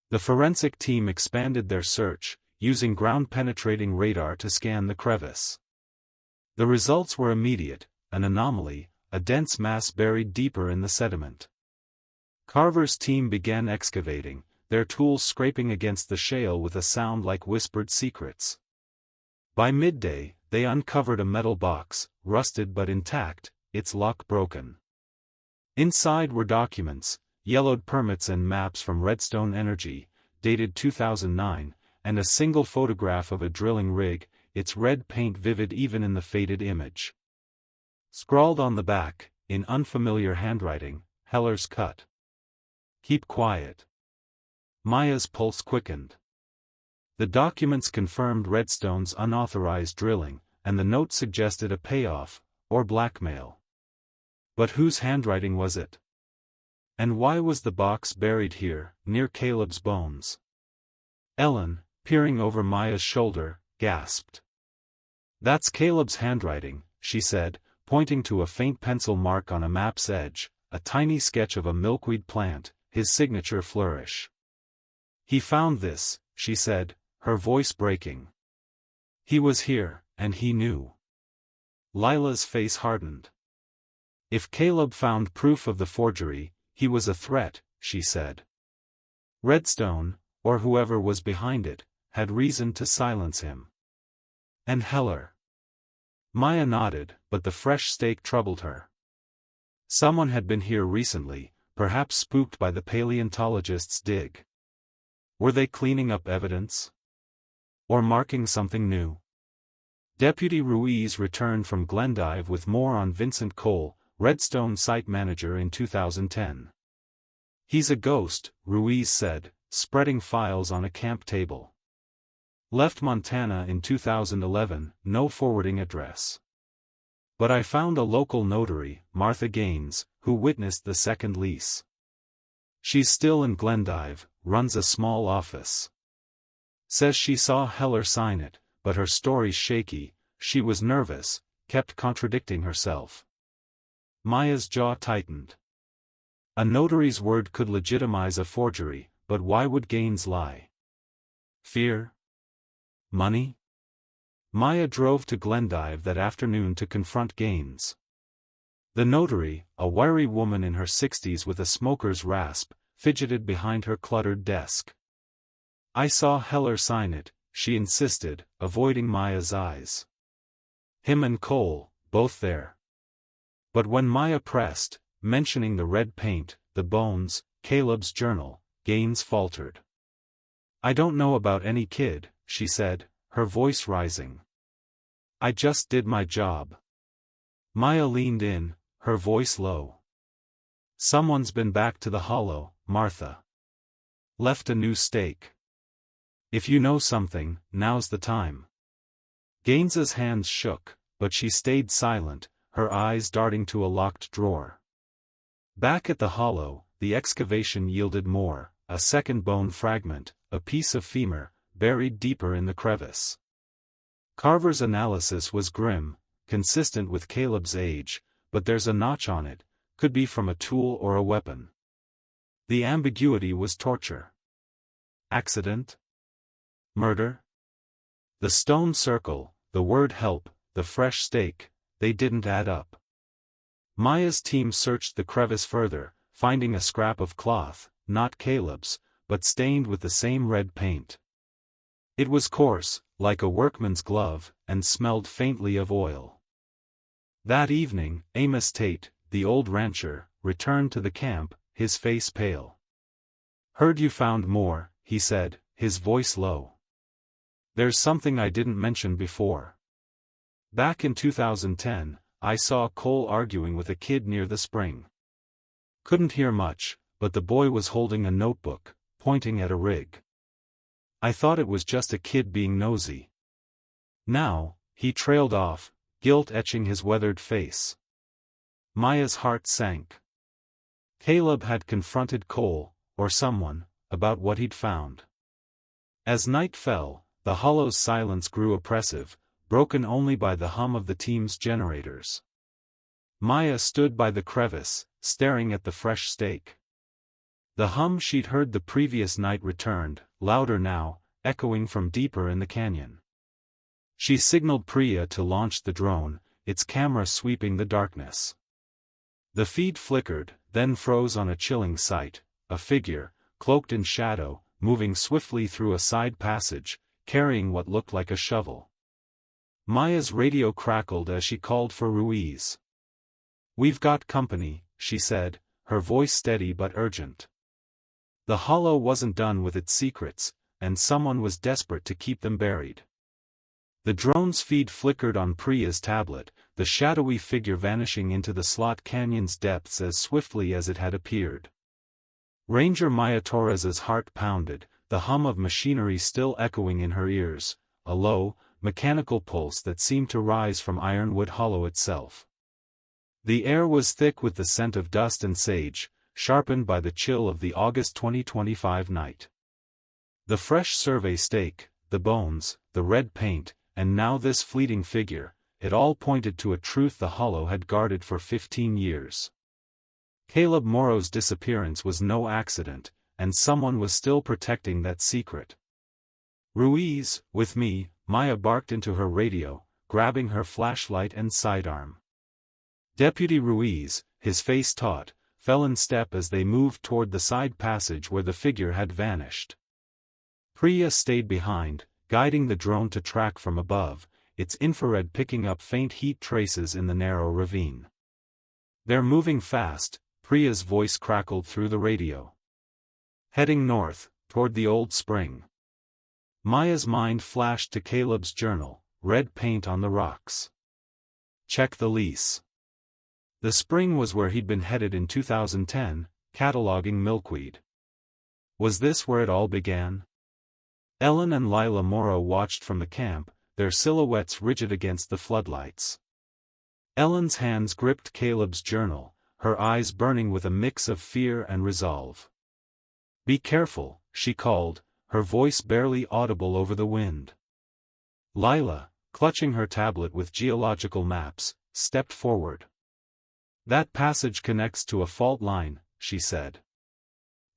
The forensic team expanded their search, using ground-penetrating radar to scan the crevice. The results were immediate: an anomaly, a dense mass buried deeper in the sediment. Carver's team began excavating, their tools scraping against the shale with a sound like whispered secrets. By midday, they uncovered a metal box, rusted but intact, its lock broken. Inside were documents, yellowed permits and maps from Redstone Energy, dated 2009, and a single photograph of a drilling rig, its red paint vivid even in the faded image. Scrawled on the back, in unfamiliar handwriting, Heller's cut. "Keep quiet." Maya's pulse quickened. The documents confirmed Redstone's unauthorized drilling, and the note suggested a payoff, or blackmail. But whose handwriting was it? And why was the box buried here, near Caleb's bones? Ellen, peering over Maya's shoulder, gasped. "That's Caleb's handwriting," she said, pointing to a faint pencil mark on a map's edge, a tiny sketch of a milkweed plant, his signature flourish. "He found this," she said, her voice breaking. "He was here, and he knew." Lila's face hardened. "If Caleb found proof of the forgery, he was a threat," she said. Redstone, or whoever was behind it, had reason to silence him. And Heller? Maya nodded, but the fresh stake troubled her. Someone had been here recently, perhaps spooked by the paleontologist's dig. Were they cleaning up evidence? Or marking something new? Deputy Ruiz returned from Glendive with more on Vincent Cole, Redstone site manager in 2010. He's a ghost, Ruiz said, spreading files on a camp table. Left Montana in 2011, no forwarding address. But I found a local notary, Martha Gaines, who witnessed the second lease. She's still in Glendive, runs a small office. Says she saw Heller sign it, but her story's shaky, she was nervous, kept contradicting herself. Maya's jaw tightened. A notary's word could legitimize a forgery, but why would Gaines lie? Fear? Money? Maya drove to Glendive that afternoon to confront Gaines. The notary, a wiry woman in her 60s with a smoker's rasp, fidgeted behind her cluttered desk. I saw Heller sign it, she insisted, avoiding Maya's eyes. Him and Cole, both there. But when Maya pressed, mentioning the red paint, the bones, Caleb's journal, Gaines faltered. I don't know about any kid, she said, her voice rising. I just did my job. Maya leaned in, her voice low. Someone's been back to the hollow, Martha. Left a new stake. If you know something, now's the time. Gaines's hands shook, but she stayed silent, her eyes darting to a locked drawer. Back at the hollow, the excavation yielded more, a second bone fragment, a piece of femur, buried deeper in the crevice. Carver's analysis was grim, consistent with Caleb's age, but there's a notch on it, could be from a tool or a weapon. The ambiguity was torture. Accident? Murder? The stone circle, the word help, the fresh stake, they didn't add up. Maya's team searched the crevice further, finding a scrap of cloth, not Caleb's, but stained with the same red paint. It was coarse, like a workman's glove, and smelled faintly of oil. That evening, Amos Tate, the old rancher, returned to the camp, his face pale. Heard you found more, he said, his voice low. There's something I didn't mention before. Back in 2010, I saw Cole arguing with a kid near the spring. Couldn't hear much, but the boy was holding a notebook, pointing at a rig. I thought it was just a kid being nosy. Now, he trailed off, guilt etching his weathered face. Maya's heart sank. Caleb had confronted Cole, or someone, about what he'd found. As night fell, the hollow's silence grew oppressive, broken only by the hum of the team's generators. Maya stood by the crevice, staring at the fresh stake. The hum she'd heard the previous night returned, louder now, echoing from deeper in the canyon. She signaled Priya to launch the drone, its camera sweeping the darkness. The feed flickered, then froze on a chilling sight, a figure, cloaked in shadow, moving swiftly through a side passage, carrying what looked like a shovel. Maya's radio crackled as she called for Ruiz. We've got company, she said, her voice steady but urgent. The hollow wasn't done with its secrets, and someone was desperate to keep them buried. The drone's feed flickered on Priya's tablet, the shadowy figure vanishing into the slot canyon's depths as swiftly as it had appeared. Ranger Maya Torres's heart pounded, the hum of machinery still echoing in her ears, a low, mechanical pulse that seemed to rise from Ironwood Hollow itself. The air was thick with the scent of dust and sage, sharpened by the chill of the August 2025 night. The fresh survey stake, the bones, the red paint, and now this fleeting figure, it all pointed to a truth the hollow had guarded for 15 years. Caleb Morrow's disappearance was no accident, and someone was still protecting that secret. Ruiz, with me, Maya barked into her radio, grabbing her flashlight and sidearm. Deputy Ruiz, his face taut, fell in step as they moved toward the side passage where the figure had vanished. Priya stayed behind, guiding the drone to track from above, its infrared picking up faint heat traces in the narrow ravine. They're moving fast, Priya's voice crackled through the radio. Heading north, toward the old spring. Maya's mind flashed to Caleb's journal, red paint on the rocks. Check the lease. The spring was where he'd been headed in 2010, cataloging milkweed. Was this where it all began? Ellen and Lila Morrow watched from the camp, their silhouettes rigid against the floodlights. Ellen's hands gripped Caleb's journal, her eyes burning with a mix of fear and resolve. "Be careful," she called, her voice barely audible over the wind. Lila, clutching her tablet with geological maps, stepped forward. "That passage connects to a fault line," she said.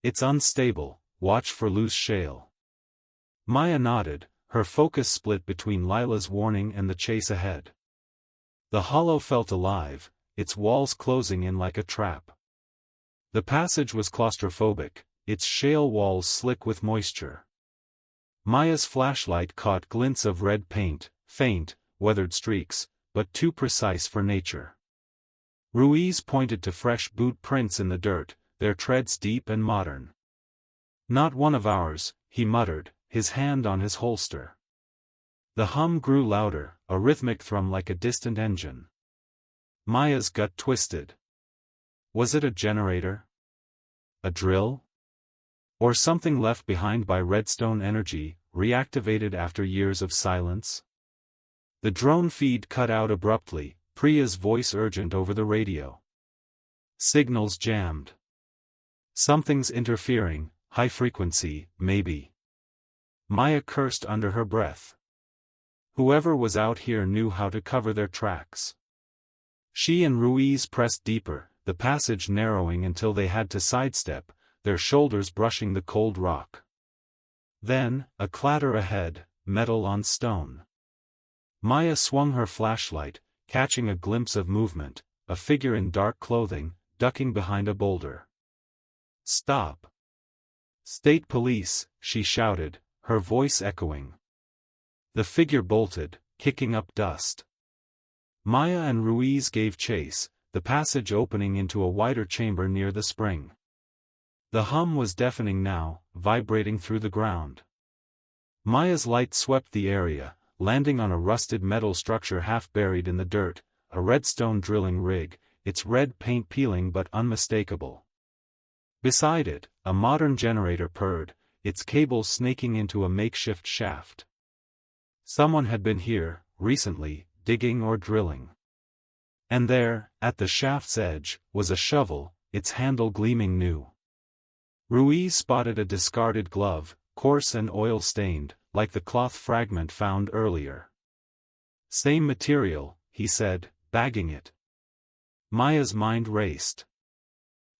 "It's unstable, watch for loose shale." Maya nodded, her focus split between Lila's warning and the chase ahead. The hollow felt alive, its walls closing in like a trap. The passage was claustrophobic, its shale walls slick with moisture. Maya's flashlight caught glints of red paint, faint, weathered streaks, but too precise for nature. Ruiz pointed to fresh boot prints in the dirt, their treads deep and modern. "Not one of ours," he muttered, his hand on his holster. The hum grew louder, a rhythmic thrum like a distant engine. Maya's gut twisted. Was it a generator? A drill? Or something left behind by redstone energy, reactivated after years of silence? The drone feed cut out abruptly, Priya's voice urgent over the radio. Signals jammed. "Something's interfering, high frequency, maybe." Maya cursed under her breath. Whoever was out here knew how to cover their tracks. She and Ruiz pressed deeper, the passage narrowing until they had to sidestep, their shoulders brushing the cold rock. Then, a clatter ahead, metal on stone. Maya swung her flashlight, catching a glimpse of movement, a figure in dark clothing, ducking behind a boulder. "Stop! State Police," she shouted, her voice echoing. The figure bolted, kicking up dust. Maya and Ruiz gave chase, the passage opening into a wider chamber near the spring. The hum was deafening now, vibrating through the ground. Maya's light swept the area, landing on a rusted metal structure half buried in the dirt, a redstone drilling rig, its red paint peeling but unmistakable. Beside it, a modern generator purred, its cables snaking into a makeshift shaft. Someone had been here, recently, digging or drilling. And there, at the shaft's edge, was a shovel, its handle gleaming new. Ruiz spotted a discarded glove, coarse and oil-stained, like the cloth fragment found earlier. "Same material," he said, bagging it. Maya's mind raced.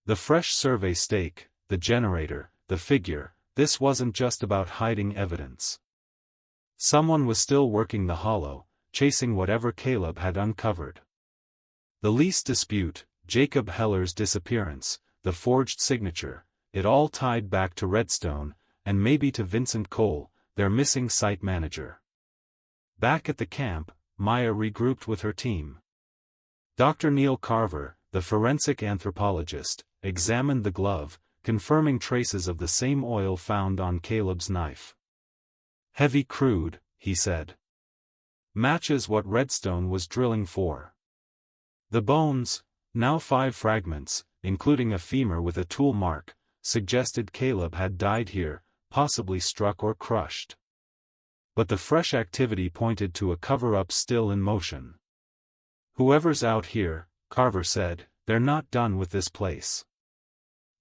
The fresh survey stake, the generator, the figure, this wasn't just about hiding evidence. Someone was still working the hollow, chasing whatever Caleb had uncovered. The lease dispute, Jacob Heller's disappearance, the forged signature, it all tied back to Redstone, and maybe to Vincent Cole, their missing site manager. Back at the camp, Maya regrouped with her team. Dr. Neil Carver, the forensic anthropologist, examined the glove, confirming traces of the same oil found on Caleb's knife. "Heavy crude," he said. "Matches what Redstone was drilling for." The bones, now 5 fragments, including a femur with a tool mark, suggested Caleb had died here, possibly struck or crushed. But the fresh activity pointed to a cover-up still in motion. "Whoever's out here," Carver said, "they're not done with this place."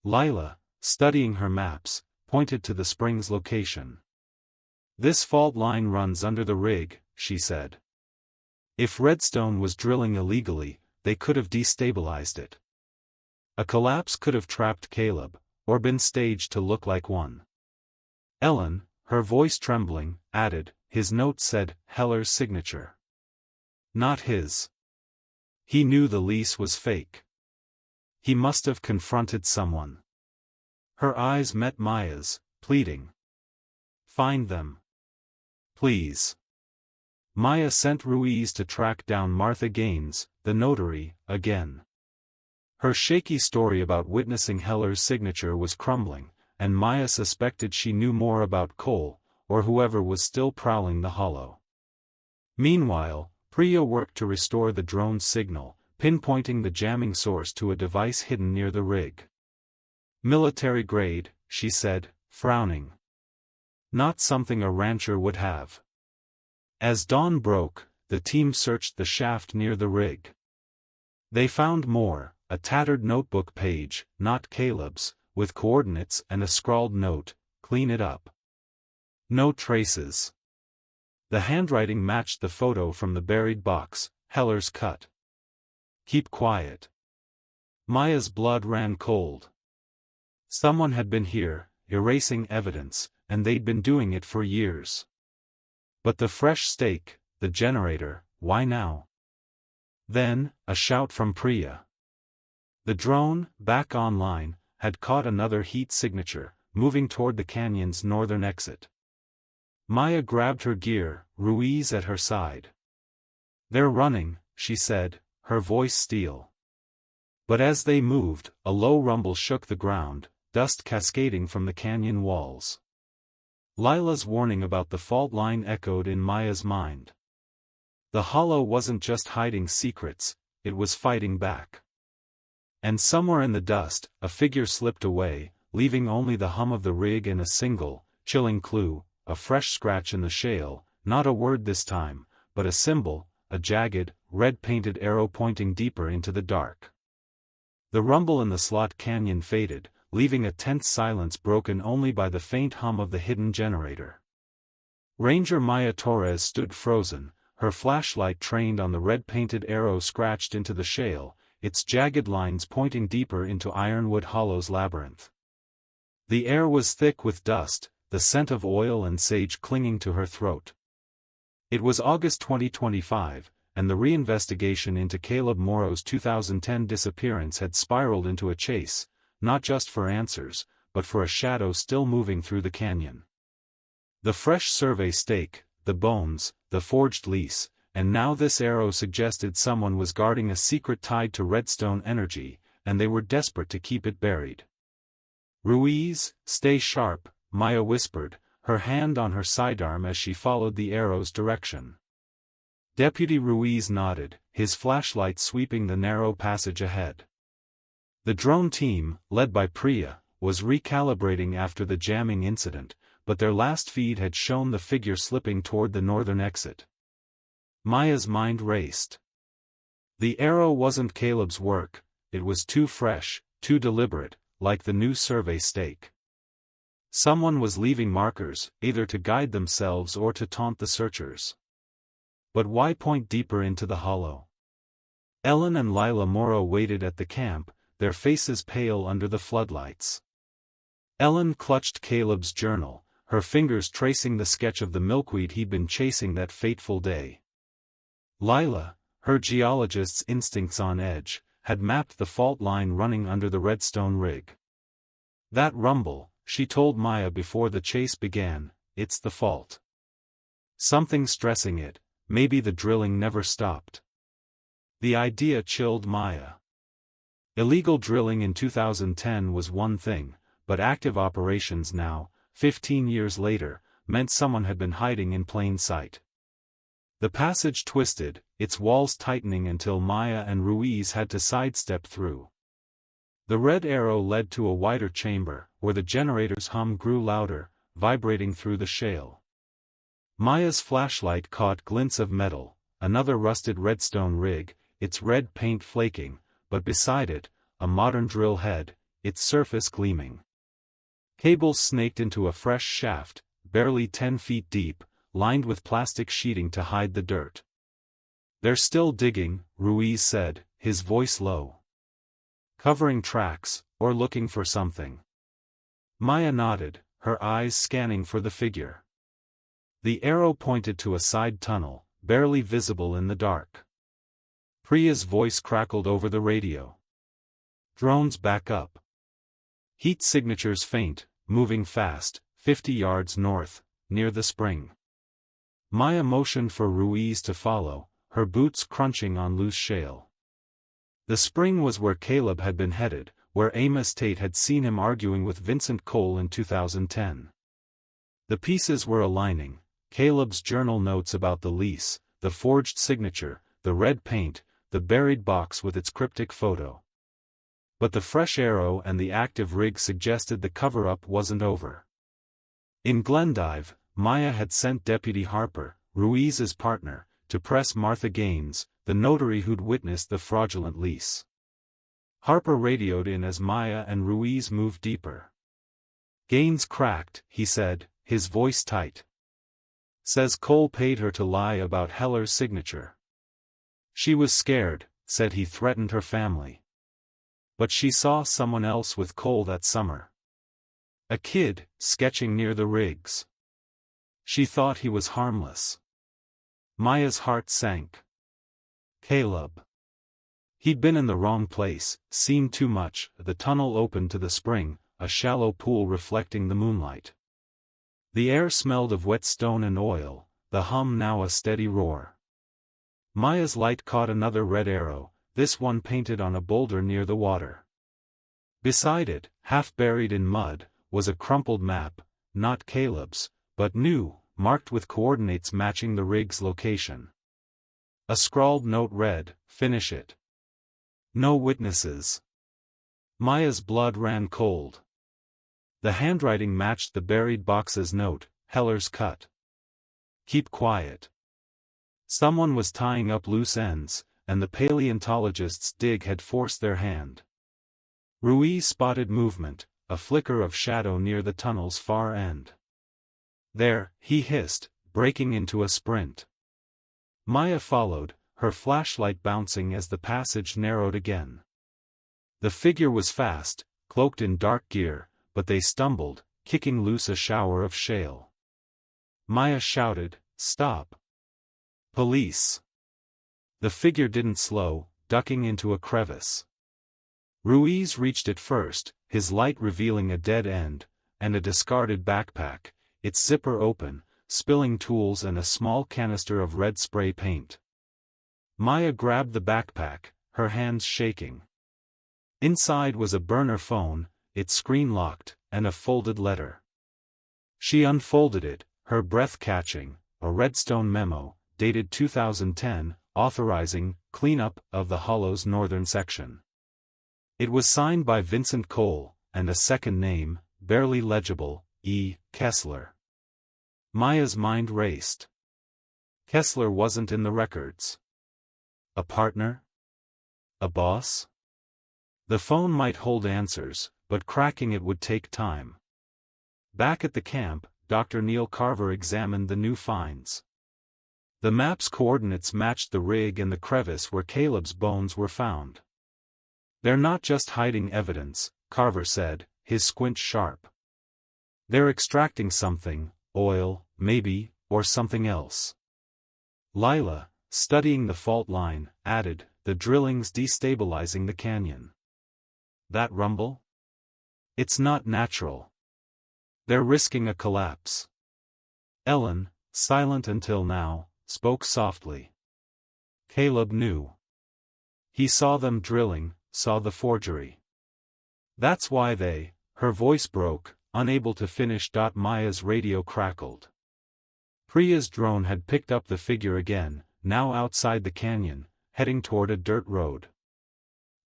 Lila, studying her maps, pointed to the spring's location. "This fault line runs under the rig," she said. "If Redstone was drilling illegally, they could have destabilized it. A collapse could have trapped Caleb, or been staged to look like one." Ellen, her voice trembling, added, "His note said, Heller's signature." "Not his. He knew the lease was fake. He must have confronted someone." Her eyes met Maya's, pleading. "Find them. Please." Maya sent Ruiz to track down Martha Gaines, the notary, again. Her shaky story about witnessing Heller's signature was crumbling, and Maya suspected she knew more about Cole, or whoever was still prowling the hollow. Meanwhile, Priya worked to restore the drone's signal, pinpointing the jamming source to a device hidden near the rig. "Military grade," she said, frowning. "Not something a rancher would have." As dawn broke, the team searched the shaft near the rig. They found more, a tattered notebook page, not Caleb's, with coordinates and a scrawled note, "Clean it up." No traces. The handwriting matched the photo from the buried box, Heller's cut. "Keep quiet." Maya's blood ran cold. Someone had been here, erasing evidence, and they'd been doing it for years. But the fresh stake, the generator, why now? Then, a shout from Priya. The drone, back online, had caught another heat signature, moving toward the canyon's northern exit. Maya grabbed her gear, Ruiz at her side. "They're running," she said, her voice steel. But as they moved, a low rumble shook the ground, dust cascading from the canyon walls. Lila's warning about the fault line echoed in Maya's mind. The hollow wasn't just hiding secrets, it was fighting back. And somewhere in the dust, a figure slipped away, leaving only the hum of the rig and a single, chilling clue, a fresh scratch in the shale, not a word this time, but a symbol, a jagged, red-painted arrow pointing deeper into the dark. The rumble in the slot canyon faded, leaving a tense silence broken only by the faint hum of the hidden generator. Ranger Maya Torres stood frozen, her flashlight trained on the red-painted arrow scratched into the shale, its jagged lines pointing deeper into Ironwood Hollow's labyrinth. The air was thick with dust, the scent of oil and sage clinging to her throat. It was August 2025, and the reinvestigation into Caleb Morrow's 2010 disappearance had spiraled into a chase, not just for answers, but for a shadow still moving through the canyon. The fresh survey stake, the bones, the forged lease, and now this arrow suggested someone was guarding a secret tied to redstone energy, and they were desperate to keep it buried. "Ruiz, stay sharp," Maya whispered, her hand on her sidearm as she followed the arrow's direction. Deputy Ruiz nodded, his flashlight sweeping the narrow passage ahead. The drone team, led by Priya, was recalibrating after the jamming incident, but their last feed had shown the figure slipping toward the northern exit. Maya's mind raced. The arrow wasn't Caleb's work, it was too fresh, too deliberate, like the new survey stake. Someone was leaving markers, either to guide themselves or to taunt the searchers. But why point deeper into the hollow? Ellen and Lila Morrow waited at the camp, their faces pale under the floodlights. Ellen clutched Caleb's journal, her fingers tracing the sketch of the milkweed he'd been chasing that fateful day. Lila, her geologist's instincts on edge, had mapped the fault line running under the redstone rig. "That rumble," she told Maya before the chase began, "it's the fault. Something stressing it, maybe the drilling never stopped." The idea chilled Maya. Illegal drilling in 2010 was one thing, but active operations now, 15 years later, meant someone had been hiding in plain sight. The passage twisted, its walls tightening until Maya and Ruiz had to sidestep through. The red arrow led to a wider chamber, where the generator's hum grew louder, vibrating through the shale. Maya's flashlight caught glints of metal, another rusted redstone rig, its red paint flaking, but beside it, a modern drill head, its surface gleaming. Cables snaked into a fresh shaft, barely 10 feet deep, lined with plastic sheeting to hide the dirt. "They're still digging," Ruiz said, his voice low. "Covering tracks, or looking for something." Maya nodded, her eyes scanning for the figure. The arrow pointed to a side tunnel, barely visible in the dark. Priya's voice crackled over the radio. "Drones back up. Heat signatures faint, moving fast, 50 yards north, near the spring." Maya motioned for Ruiz to follow, her boots crunching on loose shale. The spring was where Caleb had been headed, where Amos Tate had seen him arguing with Vincent Cole in 2010. The pieces were aligning: Caleb's journal notes about the lease, the forged signature, the red paint, the buried box with its cryptic photo. But the fresh arrow and the active rig suggested the cover-up wasn't over. In Glendive, Maya had sent Deputy Harper, Ruiz's partner, to press Martha Gaines, the notary who'd witnessed the fraudulent lease. Harper radioed in as Maya and Ruiz moved deeper. "Gaines cracked," he said, his voice tight. "Says Cole paid her to lie about Heller's signature. She was scared, said he threatened her family. But she saw someone else with Cole that summer. A kid, sketching near the rigs. She thought he was harmless." Maya's heart sank. Caleb. He'd been in the wrong place, seen too much. The tunnel opened to the spring, a shallow pool reflecting the moonlight. The air smelled of wet stone and oil, the hum now a steady roar. Maya's light caught another red arrow, this one painted on a boulder near the water. Beside it, half buried in mud, was a crumpled map, not Caleb's, but new, marked with coordinates matching the rig's location. A scrawled note read, "Finish it. No witnesses." Maya's blood ran cold. The handwriting matched the buried box's note, Heller's cut. "Keep quiet." Someone was tying up loose ends, and the paleontologist's dig had forced their hand. Ruiz spotted movement, a flicker of shadow near the tunnel's far end. "There," he hissed, breaking into a sprint. Maya followed, her flashlight bouncing as the passage narrowed again. The figure was fast, cloaked in dark gear, but they stumbled, kicking loose a shower of shale. Maya shouted, "Stop! Police!" The figure didn't slow, ducking into a crevice. Ruiz reached it first, his light revealing a dead end, and a discarded backpack, its zipper open, spilling tools and a small canister of red spray paint. Maya grabbed the backpack, her hands shaking. Inside was a burner phone, its screen locked, and a folded letter. She unfolded it, her breath catching, a redstone memo, dated 2010, authorizing cleanup of the Hollow's northern section. It was signed by Vincent Cole, and a second name, barely legible, E. Kessler. Maya's mind raced. Kessler wasn't in the records. A partner? A boss? The phone might hold answers, but cracking it would take time. Back at the camp, Dr. Neil Carver examined the new finds. The map's coordinates matched the rig and the crevice where Caleb's bones were found. "They're not just hiding evidence," Carver said, his squint sharp. "They're extracting something, oil, maybe, or something else." Lila, studying the fault line, added, "The drilling's destabilizing the canyon." "That rumble? It's not natural. They're risking a collapse." Ellen, silent until now, spoke softly. Caleb knew. He saw them drilling, saw the forgery. That's why they, her voice broke, unable to finish. Maya's radio crackled. Priya's drone had picked up the figure again, now outside the canyon, heading toward a dirt road.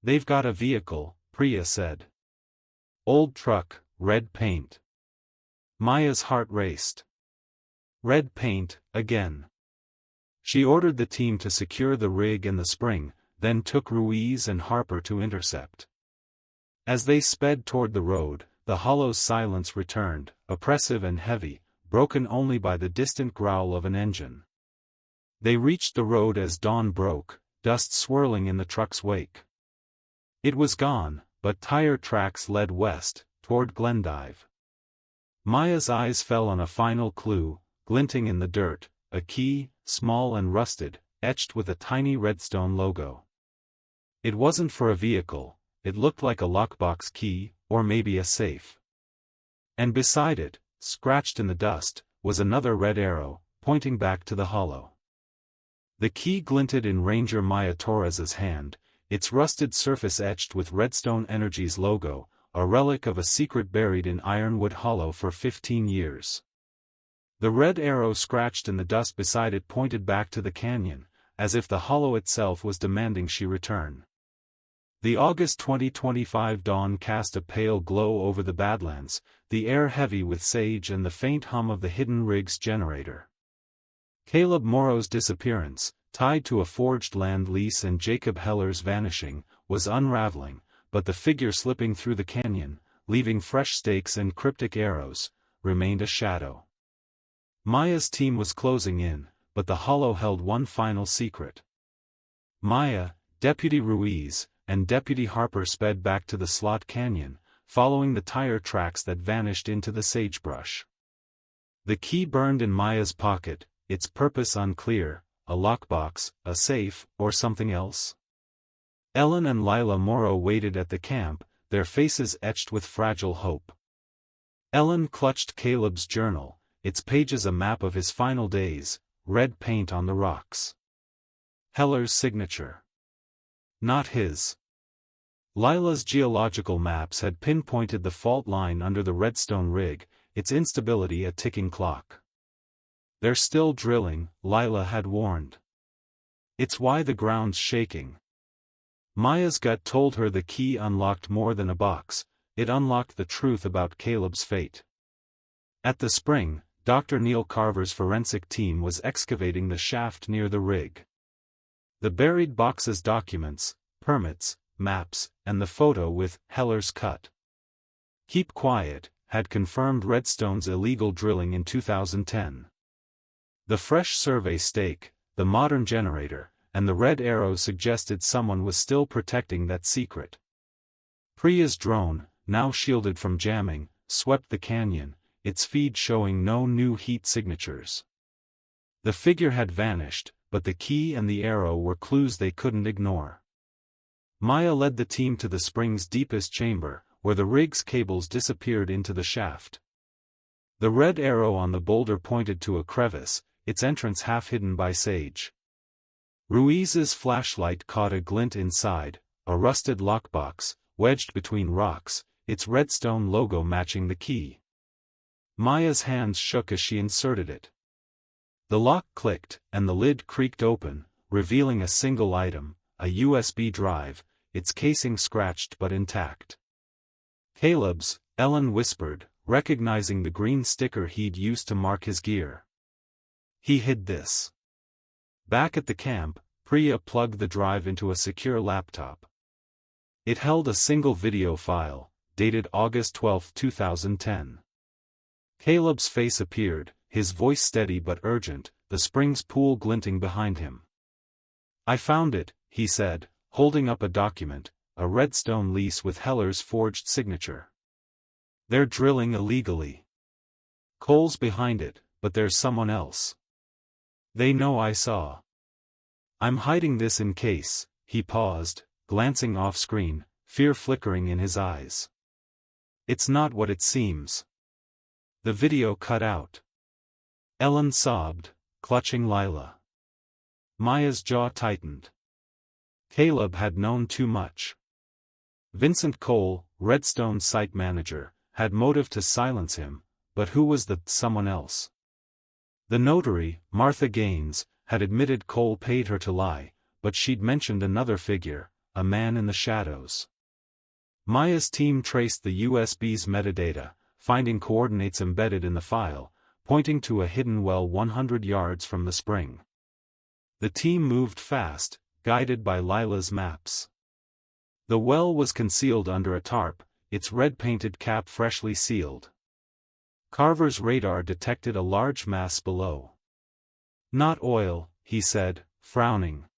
"They've got a vehicle," Priya said. "Old truck, red paint." Maya's heart raced. Red paint, again. She ordered the team to secure the rig and the spring, then took Ruiz and Harper to intercept. As they sped toward the road, the Hollow's silence returned, oppressive and heavy, broken only by the distant growl of an engine. They reached the road as dawn broke, dust swirling in the truck's wake. It was gone, but tire tracks led west, toward Glendive. Maya's eyes fell on a final clue, glinting in the dirt, a key, small and rusted, etched with a tiny redstone logo. It wasn't for a vehicle, it looked like a lockbox key, or maybe a safe. And beside it, scratched in the dust, was another red arrow, pointing back to the Hollow. The key glinted in Ranger Maya Torres's hand, its rusted surface etched with Redstone Energy's logo, a relic of a secret buried in Ironwood Hollow for 15 years. The red arrow scratched in the dust beside it pointed back to the canyon, as if the hollow itself was demanding she return. The August 2025 dawn cast a pale glow over the Badlands, the air heavy with sage and the faint hum of the hidden rig's generator. Caleb Morrow's disappearance, tied to a forged land lease and Jacob Heller's vanishing, was unraveling, but the figure slipping through the canyon, leaving fresh stakes and cryptic arrows, remained a shadow. Maya's team was closing in, but the hollow held one final secret. Maya, Deputy Ruiz, and Deputy Harper sped back to the Slot Canyon, following the tire tracks that vanished into the sagebrush. The key burned in Maya's pocket, its purpose unclear, a lockbox, a safe, or something else? Ellen and Lila Morrow waited at the camp, their faces etched with fragile hope. Ellen clutched Caleb's journal, its pages a map of his final days, red paint on the rocks. Heller's signature. Not his. Lila's geological maps had pinpointed the fault line under the Redstone rig, its instability a ticking clock. They're still drilling, Lila had warned. It's why the ground's shaking. Maya's gut told her the key unlocked more than a box, it unlocked the truth about Caleb's fate. At the spring, Dr. Neil Carver's forensic team was excavating the shaft near the rig. The buried box's documents, permits, maps, and the photo with Heller's cut. "Keep quiet," had confirmed Redstone's illegal drilling in 2010. The fresh survey stake, the modern generator, and the red arrow suggested someone was still protecting that secret. Priya's drone, now shielded from jamming, swept the canyon, its feed showing no new heat signatures. The figure had vanished, but the key and the arrow were clues they couldn't ignore. Maya led the team to the spring's deepest chamber, where the rig's cables disappeared into the shaft. The red arrow on the boulder pointed to a crevice, its entrance half hidden by sage. Ruiz's flashlight caught a glint inside, a rusted lockbox, wedged between rocks, its Redstone logo matching the key. Maya's hands shook as she inserted it. The lock clicked, and the lid creaked open, revealing a single item, a USB drive, its casing scratched but intact. "Caleb's," Ellen whispered, recognizing the green sticker he'd used to mark his gear. "He hid this." Back at the camp, Priya plugged the drive into a secure laptop. It held a single video file, dated August 12, 2010. Caleb's face appeared, his voice steady but urgent, the spring's pool glinting behind him. "I found it," he said, holding up a document, a Redstone lease with Heller's forged signature. "They're drilling illegally. Cole's behind it, but there's someone else. They know I saw. I'm hiding this in case." He paused, glancing off-screen, fear flickering in his eyes. "It's not what it seems." The video cut out. Ellen sobbed, clutching Lila. Maya's jaw tightened. Caleb had known too much. Vincent Cole, Redstone's site manager, had motive to silence him, but who was the someone else? The notary, Martha Gaines, had admitted Cole paid her to lie, but she'd mentioned another figure, a man in the shadows. Maya's team traced the USB's metadata, finding coordinates embedded in the file, pointing to a hidden well 100 yards from the spring. The team moved fast, guided by Lila's maps. The well was concealed under a tarp, its red-painted cap freshly sealed. Carver's radar detected a large mass below. "Not oil," he said, frowning.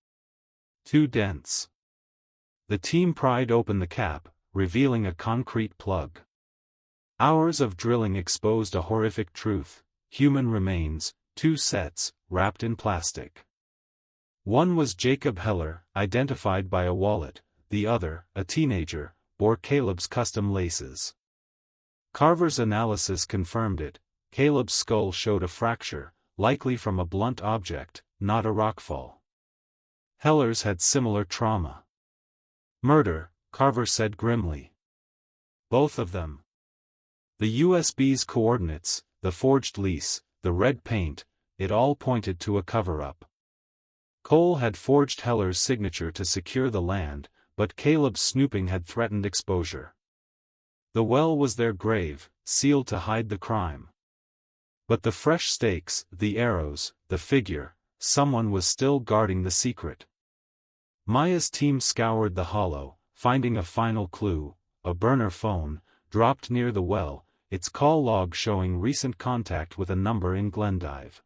"Too dense." The team pried open the cap, revealing a concrete plug. Hours of drilling exposed a horrific truth: human remains, 2 sets, wrapped in plastic. One was Jacob Heller, identified by a wallet, the other, a teenager, bore Caleb's custom laces. Carver's analysis confirmed it. Caleb's skull showed a fracture, likely from a blunt object, not a rockfall. Heller's had similar trauma. "Murder," Carver said grimly. "Both of them." The USB's coordinates, the forged lease, the red paint, it all pointed to a cover-up. Cole had forged Heller's signature to secure the land, but Caleb's snooping had threatened exposure. The well was their grave, sealed to hide the crime. But the fresh stakes, the arrows, the figure, someone was still guarding the secret. Maya's team scoured the hollow, finding a final clue, a burner phone, dropped near the well, its call log showing recent contact with a number in Glendive.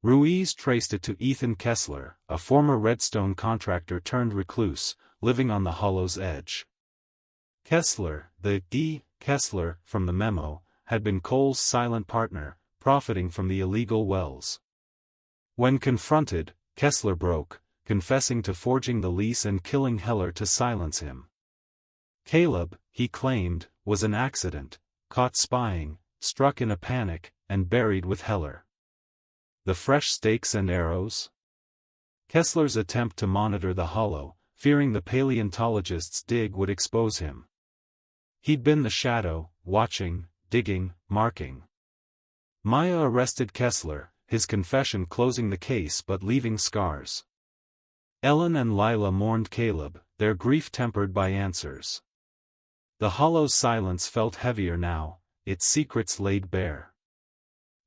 Ruiz traced it to Ethan Kessler, a former Redstone contractor turned recluse, living on the hollow's edge. Kessler, the E. Kessler from the memo, had been Cole's silent partner, profiting from the illegal wells. When confronted, Kessler broke, confessing to forging the lease and killing Heller to silence him. Caleb, he claimed, was an accident, caught spying, struck in a panic, and buried with Heller. The fresh stakes and arrows? Kessler's attempt to monitor the hollow, fearing the paleontologist's dig would expose him. He'd been the shadow, watching, digging, marking. Maya arrested Kessler, his confession closing the case but leaving scars. Ellen and Lila mourned Caleb, their grief tempered by answers. The hollow's silence felt heavier now, its secrets laid bare.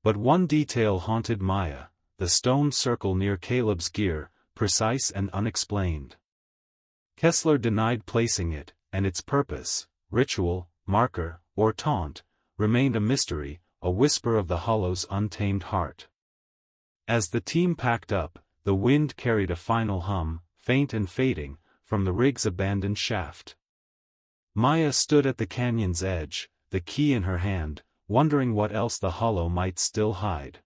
But one detail haunted Maya, the stone circle near Caleb's gear, precise and unexplained. Kessler denied placing it, and its purpose, ritual, marker, or taunt, remained a mystery, a whisper of the hollow's untamed heart. As the team packed up, the wind carried a final hum, faint and fading, from the rig's abandoned shaft. Maya stood at the canyon's edge, the key in her hand, wondering what else the hollow might still hide.